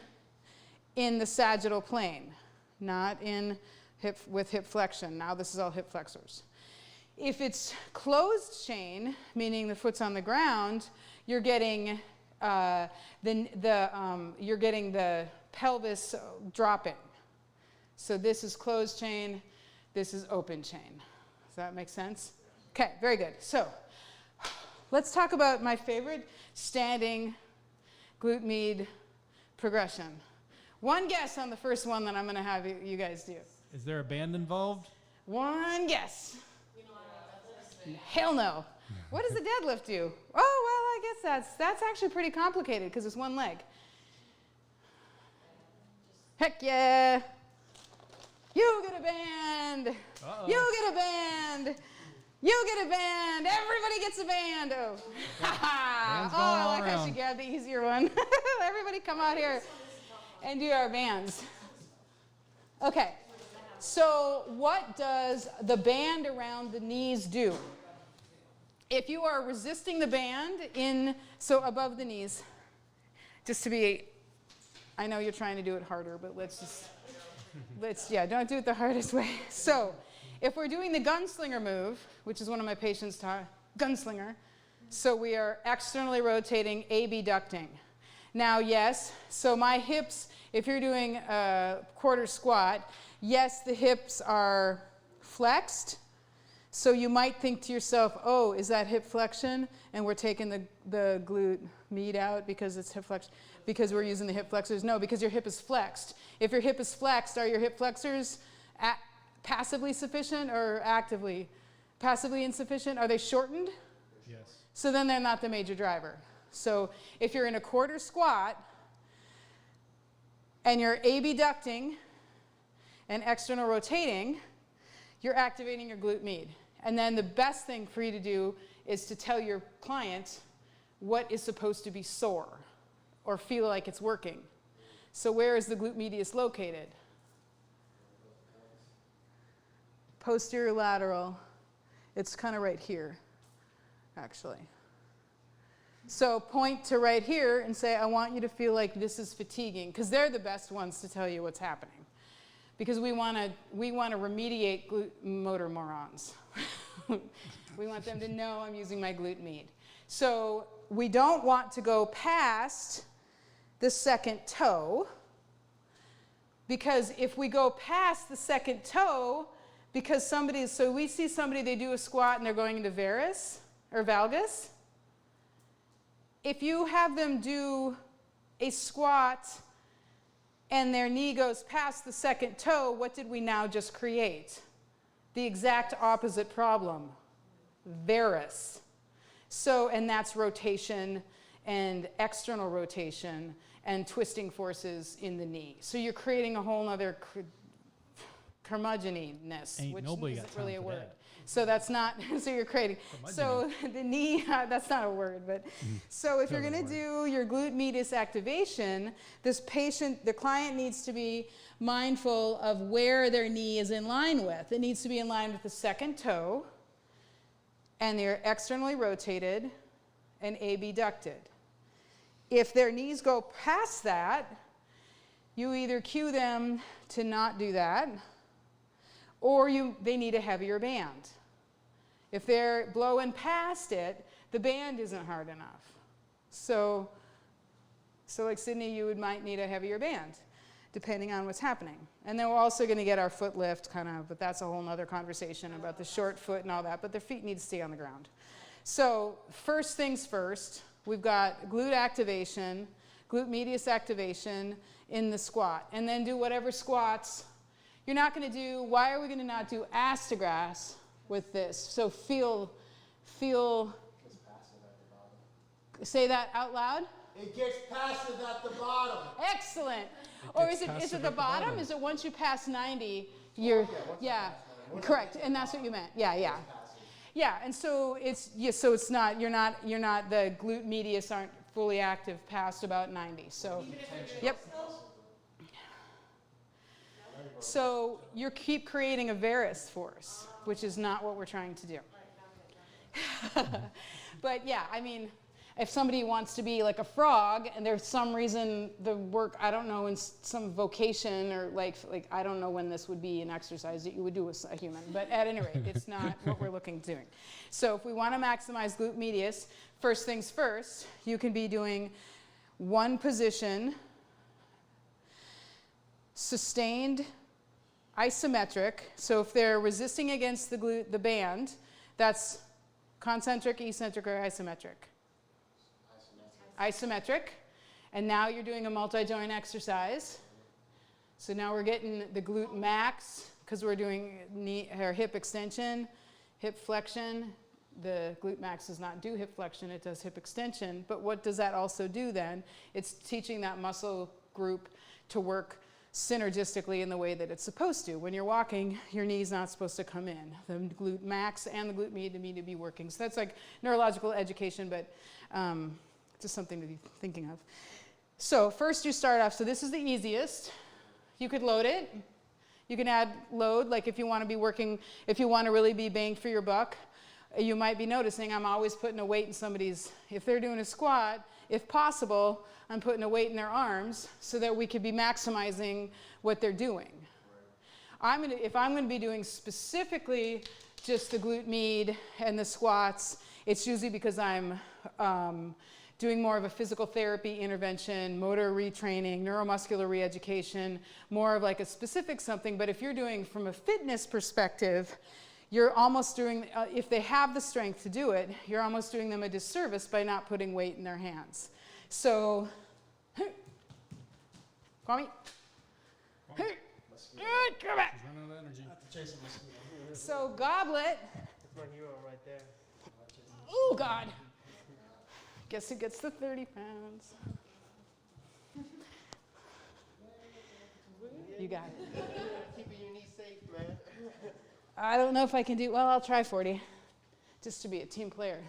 in the sagittal plane, not in with hip flexion. Now this is all hip flexors. If it's closed chain, meaning the foot's on the ground, you're getting you're getting the pelvis dropping. So this is closed chain, this is open chain. Does that make sense? Okay, very good. So let's talk about my favorite standing glute med progression. One guess on the first one that I'm going to have you guys do. Is there a band involved? One guess. Hell no. What does the deadlift do? Oh, well, I guess that's actually pretty complicated because it's one leg. Heck yeah. You get a band. Uh-oh. You get a band. You get a band. Everybody gets a band. Oh, Band's oh, going I all like how she around. grabbed the easier one. Everybody come out here and do our bands. Okay. So what does the band around the knees do? If you are resisting the band so above the knees, just to be, I know you're trying to do it harder, but don't do it the hardest way. So if we're doing the gunslinger move, which is one of my patients taught, gunslinger, so we are externally rotating, abducting. Now, yes, so my hips, if you're doing a quarter squat, yes, the hips are flexed. So you might think to yourself, oh, is that hip flexion? And we're taking the glute med out because it's hip flexion, because we're using the hip flexors? No, because your hip is flexed. If your hip is flexed, are your hip flexors passively sufficient or passively insufficient? Are they shortened? Yes. So then they're not the major driver. So if you're in a quarter squat and you're abducting and external rotating, you're activating your glute med. And then the best thing for you to do is to tell your client what is supposed to be sore or feel like it's working. So where is the glute medius located? Posterior lateral. It's kind of right here, actually. So point to right here and say, I want you to feel like this is fatiguing, because they're the best ones to tell you what's happening. Because we want to remediate glute motor morons. We want them to know I'm using my glute med. So we don't want to go past the second toe. Because if we go past the second toe, because so we see somebody, they do a squat and they're going into varus or valgus. If you have them do a squat and their knee goes past the second toe, what did we now just create? The exact opposite problem, varus. So, and that's rotation and external rotation and twisting forces in the knee. So you're creating a whole other curmudgeoniness, Ain't which nobody isn't got really time a for word. that. So that's not, so you're creating. So the knee, that's not a word, but so if you're Totally going to do your glute medius activation, this patient, the client needs to be mindful of where their knee is in line with. It needs to be in line with the second toe, and they're externally rotated and abducted. If their knees go past that, you either cue them to not do that, or they need a heavier band. If they're blowing past it, the band isn't hard enough. So like Sydney, you might need a heavier band, depending on what's happening. And then we're also going to get our foot lift, but that's a whole other conversation about the short foot and all that, but their feet need to stay on the ground. So first things first, we've got glute activation, glute medius activation in the squat, and then do whatever squats. You're not going to do, why are we going to not do ass to grass with this? So feel, It's passive at the bottom. say that out loud. It gets passive at the bottom. Excellent. Or gets is passive it at the the bottom? bottom. Is it once you pass 90, Yeah, you're, once I yeah, pass 90. Once I correct. get to And the that's what bottom, you meant. Yeah, yeah. it's passive. Yeah, and so it's not, you're not, the glute medius aren't fully active past about 90. So, yep. So you keep creating a varus force, which is not what we're trying to do. But yeah, I mean, if somebody wants to be like a frog and there's some reason the work, I don't know, in some vocation or like I don't know when this would be an exercise that you would do with a human, but at any rate, it's not what we're looking to do. So if we want to maximize glute medius, first things first, you can be doing one position, sustained, isometric. So if they're resisting against the band, that's concentric, eccentric, or isometric. Isometric. And now you're doing a multi-joint exercise. So now we're getting the glute max because we're doing knee or hip extension, hip flexion. The glute max does not do hip flexion, it does hip extension. But what does that also do then? It's teaching that muscle group to work synergistically in the way that it's supposed to. When you're walking, your knee's not supposed to come in. The glute max and the glute med need to be working. So that's like neurological education, but just something to be thinking of. So first you start off, so this is the easiest. You could load it. You can add load, like if you want to be working, if you want to really be bang for your buck, you might be noticing I'm always putting a weight in somebody's, if they're doing a squat, if possible, I'm putting a weight in their arms so that we could be maximizing what they're doing. If I'm going to be doing specifically just the glute med and the squats, it's usually because I'm doing more of a physical therapy intervention, motor retraining, neuromuscular reeducation, more of like a specific something. But if you're doing from a fitness perspective, you're almost doing, if they have the strength to do it, you're almost doing them a disservice by not putting weight in their hands. So, Kwame, come back. Running out of energy. So goblet. That's my hero right there. Oh God. Guess who gets the 30 pounds? You got it. Keeping your knees safe, man. I don't know if I can do, well, I'll try 40, just to be a team player.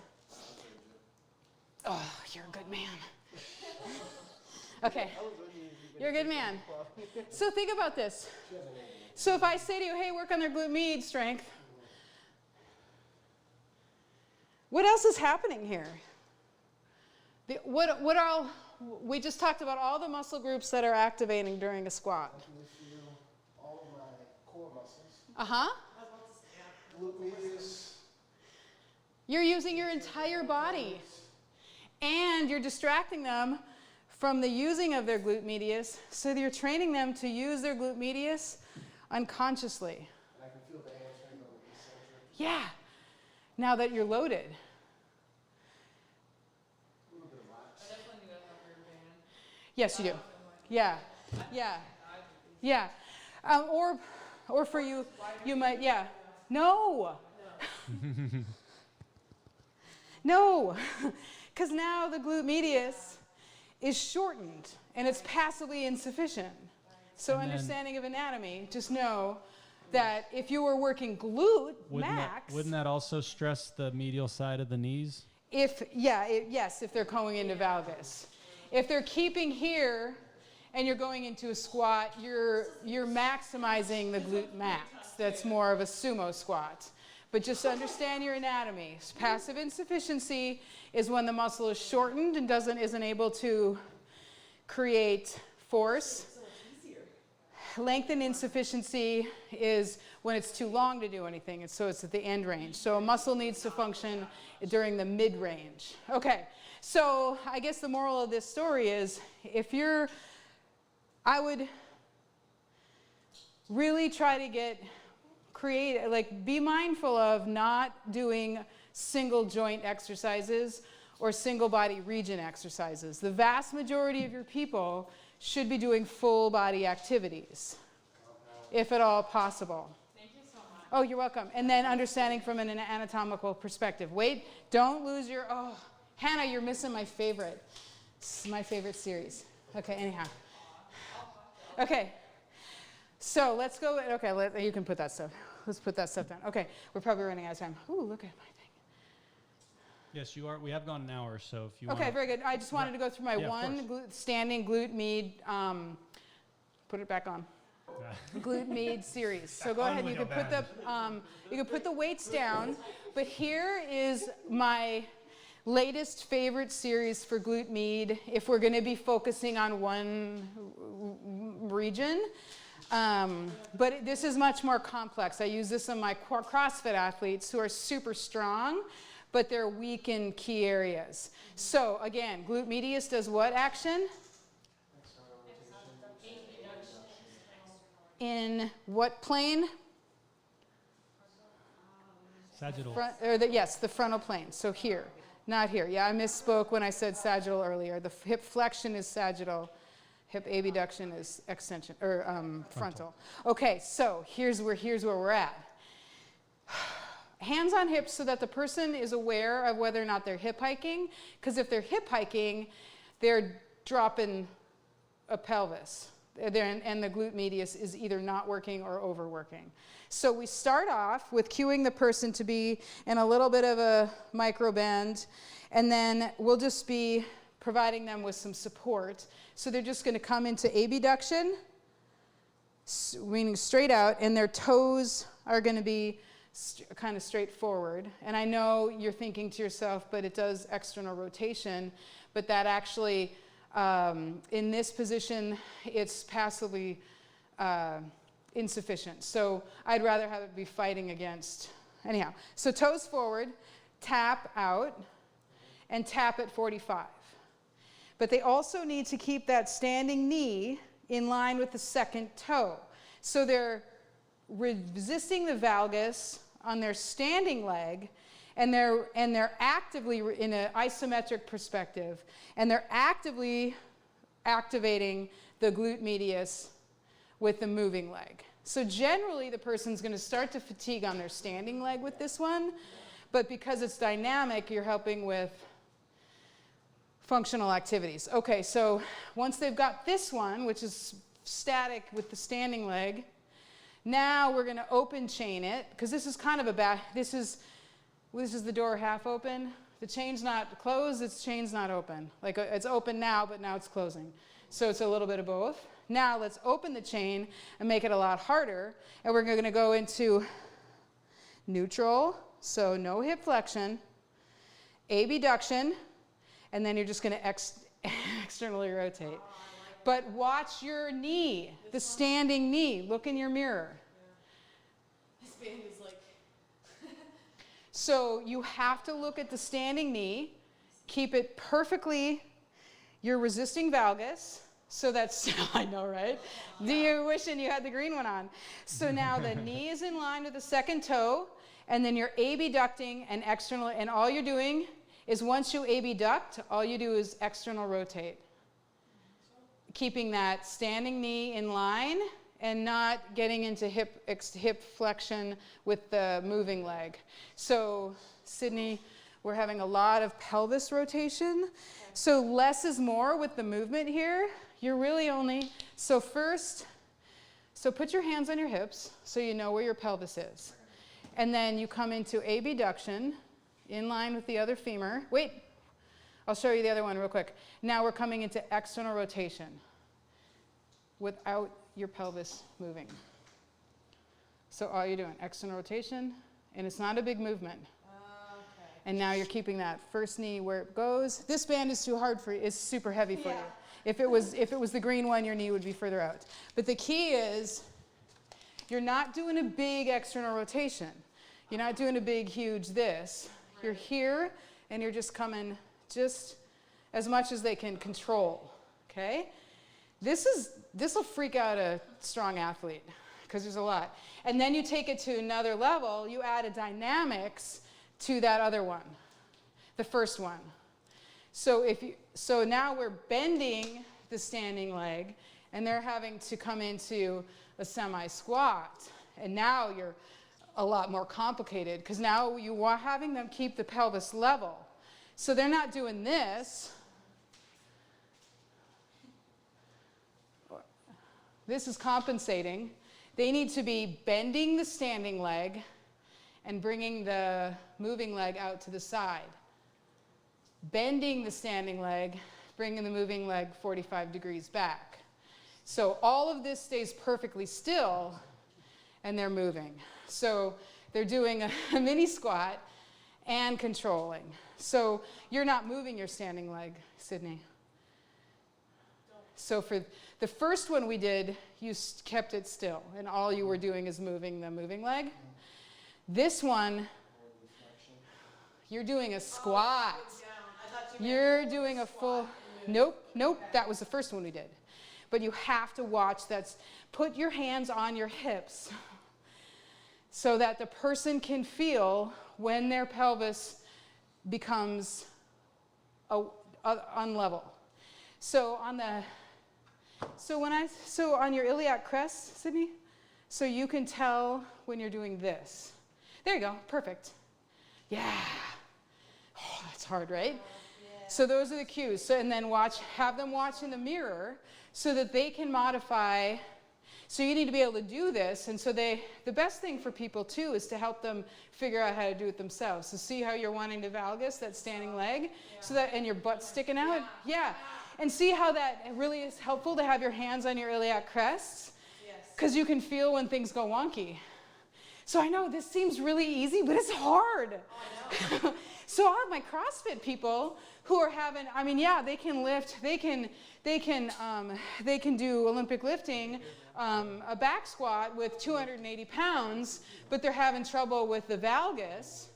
Oh, you're a good man. Okay, you're a good man. So think about this. So if I say to you, hey, work on their glute med strength, what else is happening here? We just talked about all the muscle groups that are activating during a squat. All of my core muscles. Uh-huh. Glute medius. You're using your entire body. And you're distracting them from the using of their glute medius, so you're training them to use their glute medius unconsciously. And I can feel the hamstring on the eccentric. Yeah, now that you're loaded. A little bit of lax. I definitely need to have your band. Yes, you do. Yeah, yeah, yeah. Or for you, you might, yeah. No. No, because now the glute medius is shortened and it's passively insufficient. So And then- understanding of anatomy, just know that if you were working glute max, Wouldn't that also stress the medial side of the knees? if they're going into valgus. If they're keeping here and you're going into a squat, you're maximizing the glute max. That's more of a sumo squat. But just understand your anatomy. Passive insufficiency is when the muscle is shortened and isn't able to create force. Lengthen insufficiency is when it's too long to do anything, and so it's at the end range. So a muscle needs to function during the mid-range. Okay, so I guess the moral of this story is I would really try to be mindful of not doing single joint exercises or single body region exercises. The vast majority of your people should be doing full body activities, if at all possible. Thank you so much. Oh, you're welcome. And then understanding from an anatomical perspective. Wait, don't lose Hannah, you're missing my favorite. This is my favorite series. Okay, anyhow. Okay, so let's go, you can put that stuff. Let's put that stuff down. Okay, we're probably running out of time. Ooh, look at my thing. Yes, you are. We have gone an hour, so if you Okay, very good. I just wanted to go through my standing glute med, put it back on. Glute med series. So go ahead, you can put the weights down, but here is my latest favorite series for glute med if we're going to be focusing on one region. But this is much more complex. I use this on my CrossFit athletes who are super strong, but they're weak in key areas. So again, glute medius does what action? In what plane? sagittal. The frontal plane. So here, not here. Yeah, I misspoke when I said sagittal earlier. The hip flexion is sagittal. Hip abduction is extension or frontal. Okay, so here's where we're at. Hands on hips so that the person is aware of whether or not they're hip hiking. Because if they're hip hiking, they're dropping a pelvis. And the glute medius is either not working or overworking. So we start off with cueing the person to be in a little bit of a micro bend, and then we'll just be providing them with some support. So they're just going to come into abduction, meaning straight out, and their toes are going to be kind of straight forward. And I know you're thinking to yourself, but it does external rotation, but that actually, in this position, it's passively insufficient. So I'd rather have it be fighting against. Anyhow, so toes forward, tap out, and tap at 45. But they also need to keep that standing knee in line with the second toe. So they're resisting the valgus on their standing leg, and they're actively in an isometric perspective, and they're actively activating the glute medius with the moving leg. So generally the person's going to start to fatigue on their standing leg with this one, but because it's dynamic, you're helping with functional activities. Okay, so once they've got this one, which is static with the standing leg, now we're going to open chain it, because this is kind of this is the door half open. The chain's not closed, its chain's not open. Like it's open now, but now it's closing. So it's a little bit of both. Now let's open the chain and make it a lot harder, and we're going to go into neutral, so no hip flexion, abduction, and then you're just going to externally rotate. But watch your knee, the standing knee. Look in your mirror. This band is like... So you have to look at the standing knee, keep it perfectly You're resisting valgus. So that's, I know, right? You're wishing you had the green one on. So now the knee is in line with the second toe, and then you're abducting and external, and all you're doing is once you abduct, all you do is external rotate. Keeping that standing knee in line and not getting into hip flexion with the moving leg. So, Sydney, we're having a lot of pelvis rotation. So less is more with the movement here. You're really only, so first, so put your hands on your hips so you know where your pelvis is. And then you come into abduction in line with the other femur. Wait, I'll show you the other one real quick. Now we're coming into external rotation without your pelvis moving. So all you're doing, external rotation, and it's not a big movement. And now you're keeping that first knee where it goes. This band is too hard for you, it's super heavy for you. If it was the green one, your knee would be further out. But the key is you're not doing a big external rotation. You're not doing a big, huge this. You're here, and you're just coming just as much as they can control, okay? This will freak out a strong athlete because there's a lot. And then you take it to another level. You add a dynamics to that other one, the first one. So now we're bending the standing leg, and they're having to come into a semi-squat. And now you're a lot more complicated because now you are having them keep the pelvis level. So they're not doing this. This is compensating. They need to be bending the standing leg and bringing the moving leg out to the side. Bending the standing leg, bringing the moving leg 45 degrees back. So all of this stays perfectly still, and they're moving. So they're doing a mini squat and controlling. So you're not moving your standing leg, Sydney. So for the first one we did, you kept it still, and all you were doing is moving the moving leg. This one, you're doing a squat. You're doing a full, nope, that was the first one we did. But you have to watch that. Put your hands on your hips so that the person can feel when their pelvis becomes unlevel. So on your iliac crest, Sydney, so you can tell when you're doing this. There you go, perfect. Yeah. Oh, that's hard, right? Yeah. So those are the cues. So, and then have them watch in the mirror so that they can modify. So you need to be able to do this. And so the best thing for people too is to help them figure out how to do it themselves. So see how you're wanting to valgus, that standing leg, so that, and your butt sticking out? Yeah. And see how that really is helpful to have your hands on your iliac crests? Because you can feel when things go wonky. So I know this seems really easy, but it's hard. Oh, so all of my CrossFit people who are having, they can lift, they can do Olympic lifting, a back squat with 280 pounds, but they're having trouble with the valgus,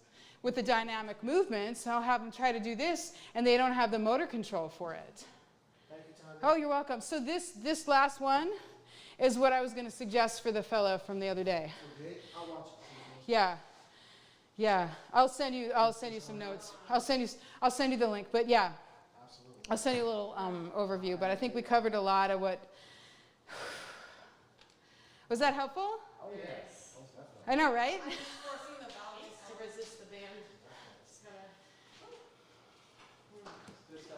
with the dynamic movements. I'll have them try to do this, and they don't have the motor control for it. Thank you, Tonya. Oh, you're welcome. So this last one is what I was going to suggest for the fellow from the other day. Okay, I'll watch it. Yeah. I'll send you some notes. I'll send you the link. But yeah, Absolutely. I'll send you a little overview. But I think we covered a lot of what. Was that helpful? Oh, yes. Most definitely. I know, right? I'm just forcing the valgus to resist the band.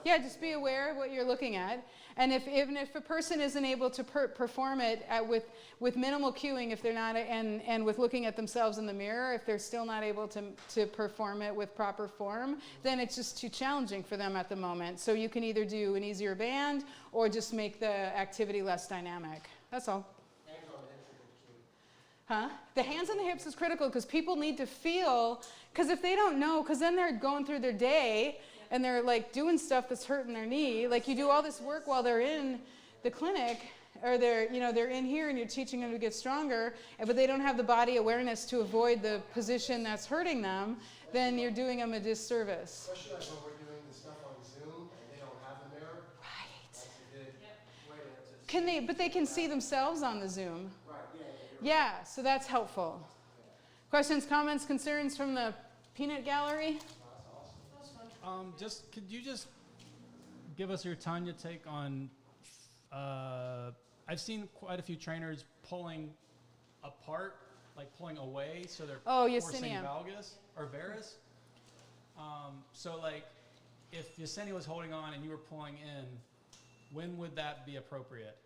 Yeah, just be aware of what you're looking at. And even if a person isn't able to perform it with minimal cueing, if they're not, and with looking at themselves in the mirror, if they're still not able to perform it with proper form, then it's just too challenging for them at the moment. So you can either do an easier band or just make the activity less dynamic. That's all. Hands on the hips are key. Huh? The hands on the hips is critical because people need to feel, because if they don't know, because then they're going through their day and they're like doing stuff that's hurting their knee. Like you do all this work while they're in the clinic, or they're in here and you're teaching them to get stronger, but they don't have the body awareness to avoid the position that's hurting them, then you're doing them a disservice. Especially like when we're doing the stuff on Zoom and they don't have the mirror. Can they? But they can see themselves on the Zoom. Right, Yeah, so that's helpful. Questions, comments, concerns from the peanut gallery? Could you just give us your Tonya take on? I've seen quite a few trainers pulling apart, like pulling away, so they're forcing Yesenia. valgus or varus. So like, if Yesenia was holding on and you were pulling in, when would that be appropriate?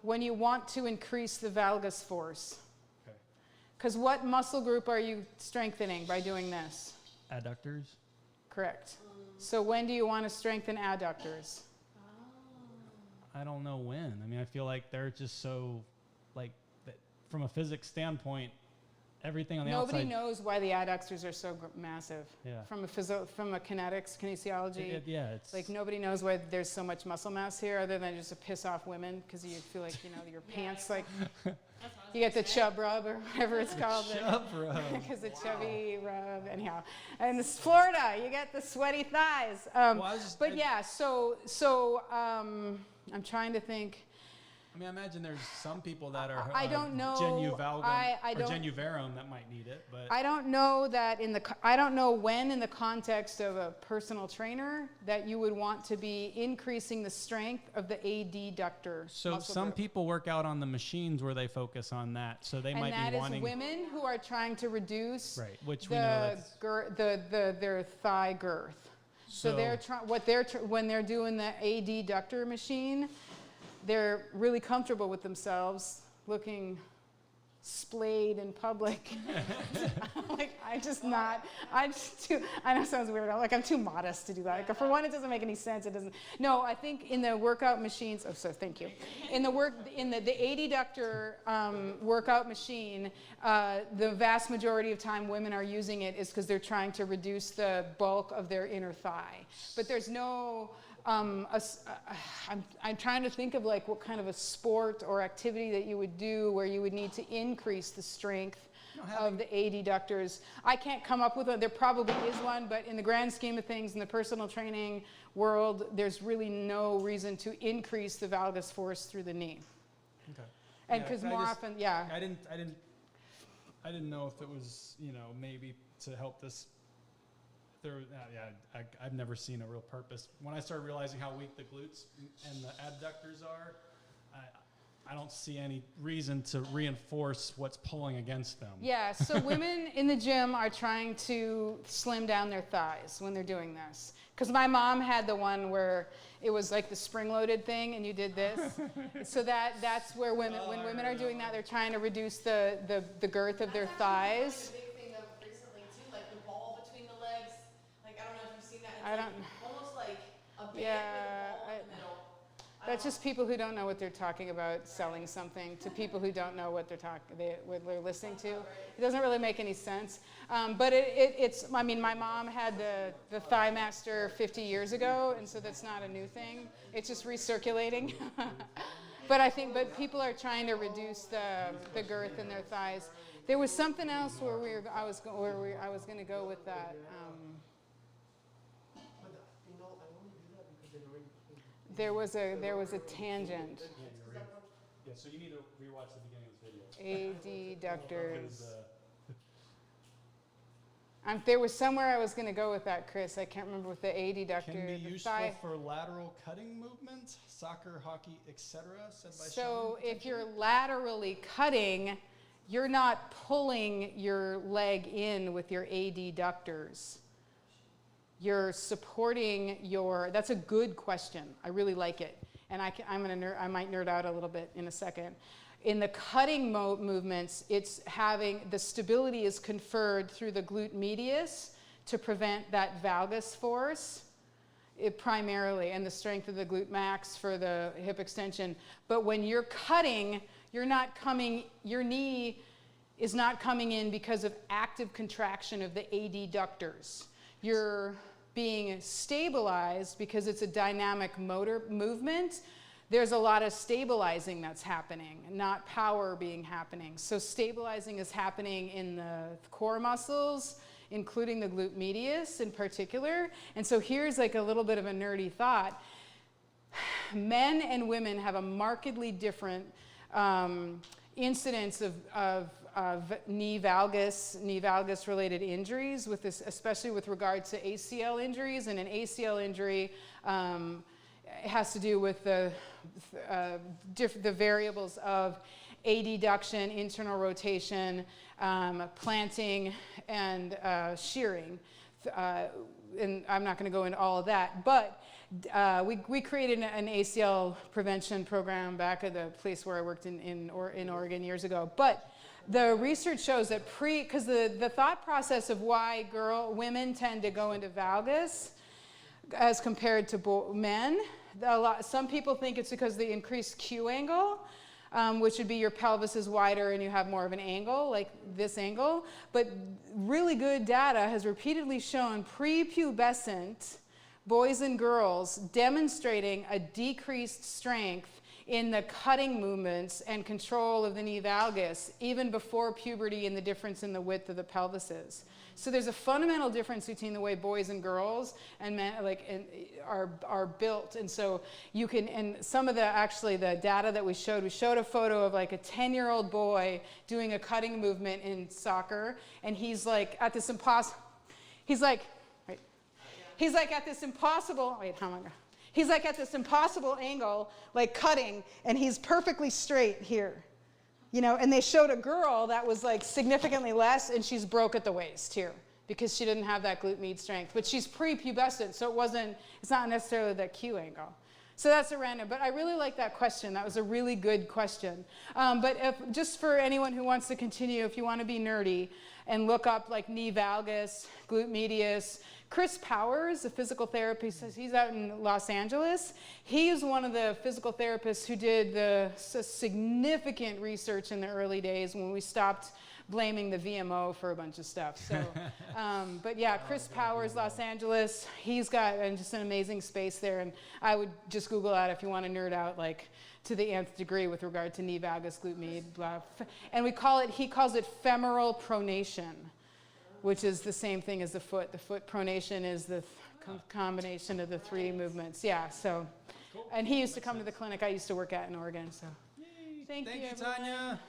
When you want to increase the valgus force. Okay. Because what muscle group are you strengthening by doing this? Adductors. Correct. So when do you want to strengthen adductors? I don't know when. I mean, I feel like they're just so, like, from a physics standpoint, everything on the Nobody outside. knows why the adductors are so massive. Yeah. From a kinesiology. It's Like nobody knows why there's so much muscle mass here, other than just to piss off women, because you feel like your pants like you get the chub rub or whatever it's called. Chub rub. Because the chubby rub, anyhow. And it's Florida, you get the sweaty thighs. I'm trying to think. I mean, I imagine there's some people that are I don't know. genu valgum I or don't- genu varum that might need it, but I don't know that I don't know when in the context of a personal trainer that you would want to be increasing the strength of the adductor. so muscle some group. people work out on the machines where they focus on that, so they And might that be is wanting women who are trying to reduce right, which we know that's their thigh girth. So they're when they're doing the adductor machine, they're really comfortable with themselves, looking splayed in public. I know it sounds weird. I'm too modest to do that. Like, for one, it doesn't make any sense. It doesn't. No, I think in the workout machines. Oh, so thank you. In the adductor workout machine, the vast majority of time women are using it is because they're trying to reduce the bulk of their inner thigh. But there's no. I'm trying to think of like what kind of a sport or activity that you would do where you would need to increase the strength of the adductors. I can't come up with one. There probably is one, but in the grand scheme of things, in the personal training world, there's really no reason to increase the valgus force through the knee. okay. And because often, yeah. I didn't know if it was maybe to help this. I've never seen a real purpose. When I started realizing how weak the glutes and the adductors are, I don't see any reason to reinforce what's pulling against them. Yeah, so women in the gym are trying to slim down their thighs when they're doing this. Because my mom had the one where it was like the spring-loaded thing, and you did this. So that's where when women are doing that, they're trying to reduce the girth of their thighs. I don't. Almost like a band Yeah, with a ball in the middle. That's just people who don't know what they're talking about selling something to people who don't know what what they're listening to. It doesn't really make any sense. But it's. I mean, my mom had the Thigh Master 50 years ago, and so that's not a new thing. It's just recirculating. But people are trying to reduce the girth in their thighs. There was something else where I was going to go with that. There was a tangent. Yeah, so you need to rewatch the beginning of this video. Adductors. There was somewhere I was going to go with that, Chris. I can't remember with the adductor. Can be the useful thigh. for lateral cutting movements, soccer, hockey, etc. Said by So Sean, if you're laterally cutting, you're not pulling your leg in with your adductors. You're supporting that's a good question. I really like it. And I might nerd out a little bit in a second. In the cutting movements, the stability is conferred through the glute medius to prevent that valgus force primarily, and the strength of the glute max for the hip extension. But when you're cutting, your knee is not coming in because of active contraction of the adductors. You're being stabilized because it's a dynamic motor movement. There's a lot of stabilizing that's happening, not power happening. So stabilizing is happening in the core muscles, including the glute medius in particular. And so here's like a little bit of a nerdy thought. men and women have a markedly different incidence of knee valgus related injuries, with this, especially with regard to ACL injuries. And an ACL injury has to do with the variables of adduction, internal rotation, planting, and shearing. And I'm not going to go into all of that, but we created an ACL prevention program back at the place where I worked in Oregon years ago. But the research shows that because the thought process of why women tend to go into valgus as compared to men, some people think it's because of the increased Q angle, which would be your pelvis is wider and you have more of an angle, like this angle. But really good data has repeatedly shown prepubescent boys and girls demonstrating a decreased strength in the cutting movements and control of the knee valgus, even before puberty, and the difference in the width of the pelvises. So there's a fundamental difference between the way boys and girls and men are built. And so you can, and some of the data that we showed a photo of like a 10-year-old boy doing a cutting movement in soccer, and he's like at this impossible angle, like cutting, and he's perfectly straight here. And they showed a girl that was like significantly less, and she's broke at the waist here because she didn't have that glute med strength. But she's prepubescent, so it's not necessarily that Q angle. So that's a random, but I really like that question. That was a really good question. But just for anyone who wants to continue, if you want to be nerdy and look up like knee valgus, glute medius, Chris Powers, a physical therapist, he's out in Los Angeles. He is one of the physical therapists who did the significant research in the early days when we stopped blaming the VMO for a bunch of stuff. So, but yeah, Chris Powers, Los Angeles, he's got just an amazing space there. And I would just Google that if you want to nerd out like to the nth degree with regard to knee valgus, glute med, blah. And he calls it femoral pronation, which is the same thing as the foot. The foot pronation is the combination of the three movements. Yeah, so, cool. And he used to come to the clinic I used to work at in Oregon, so. Thank you, Tanya.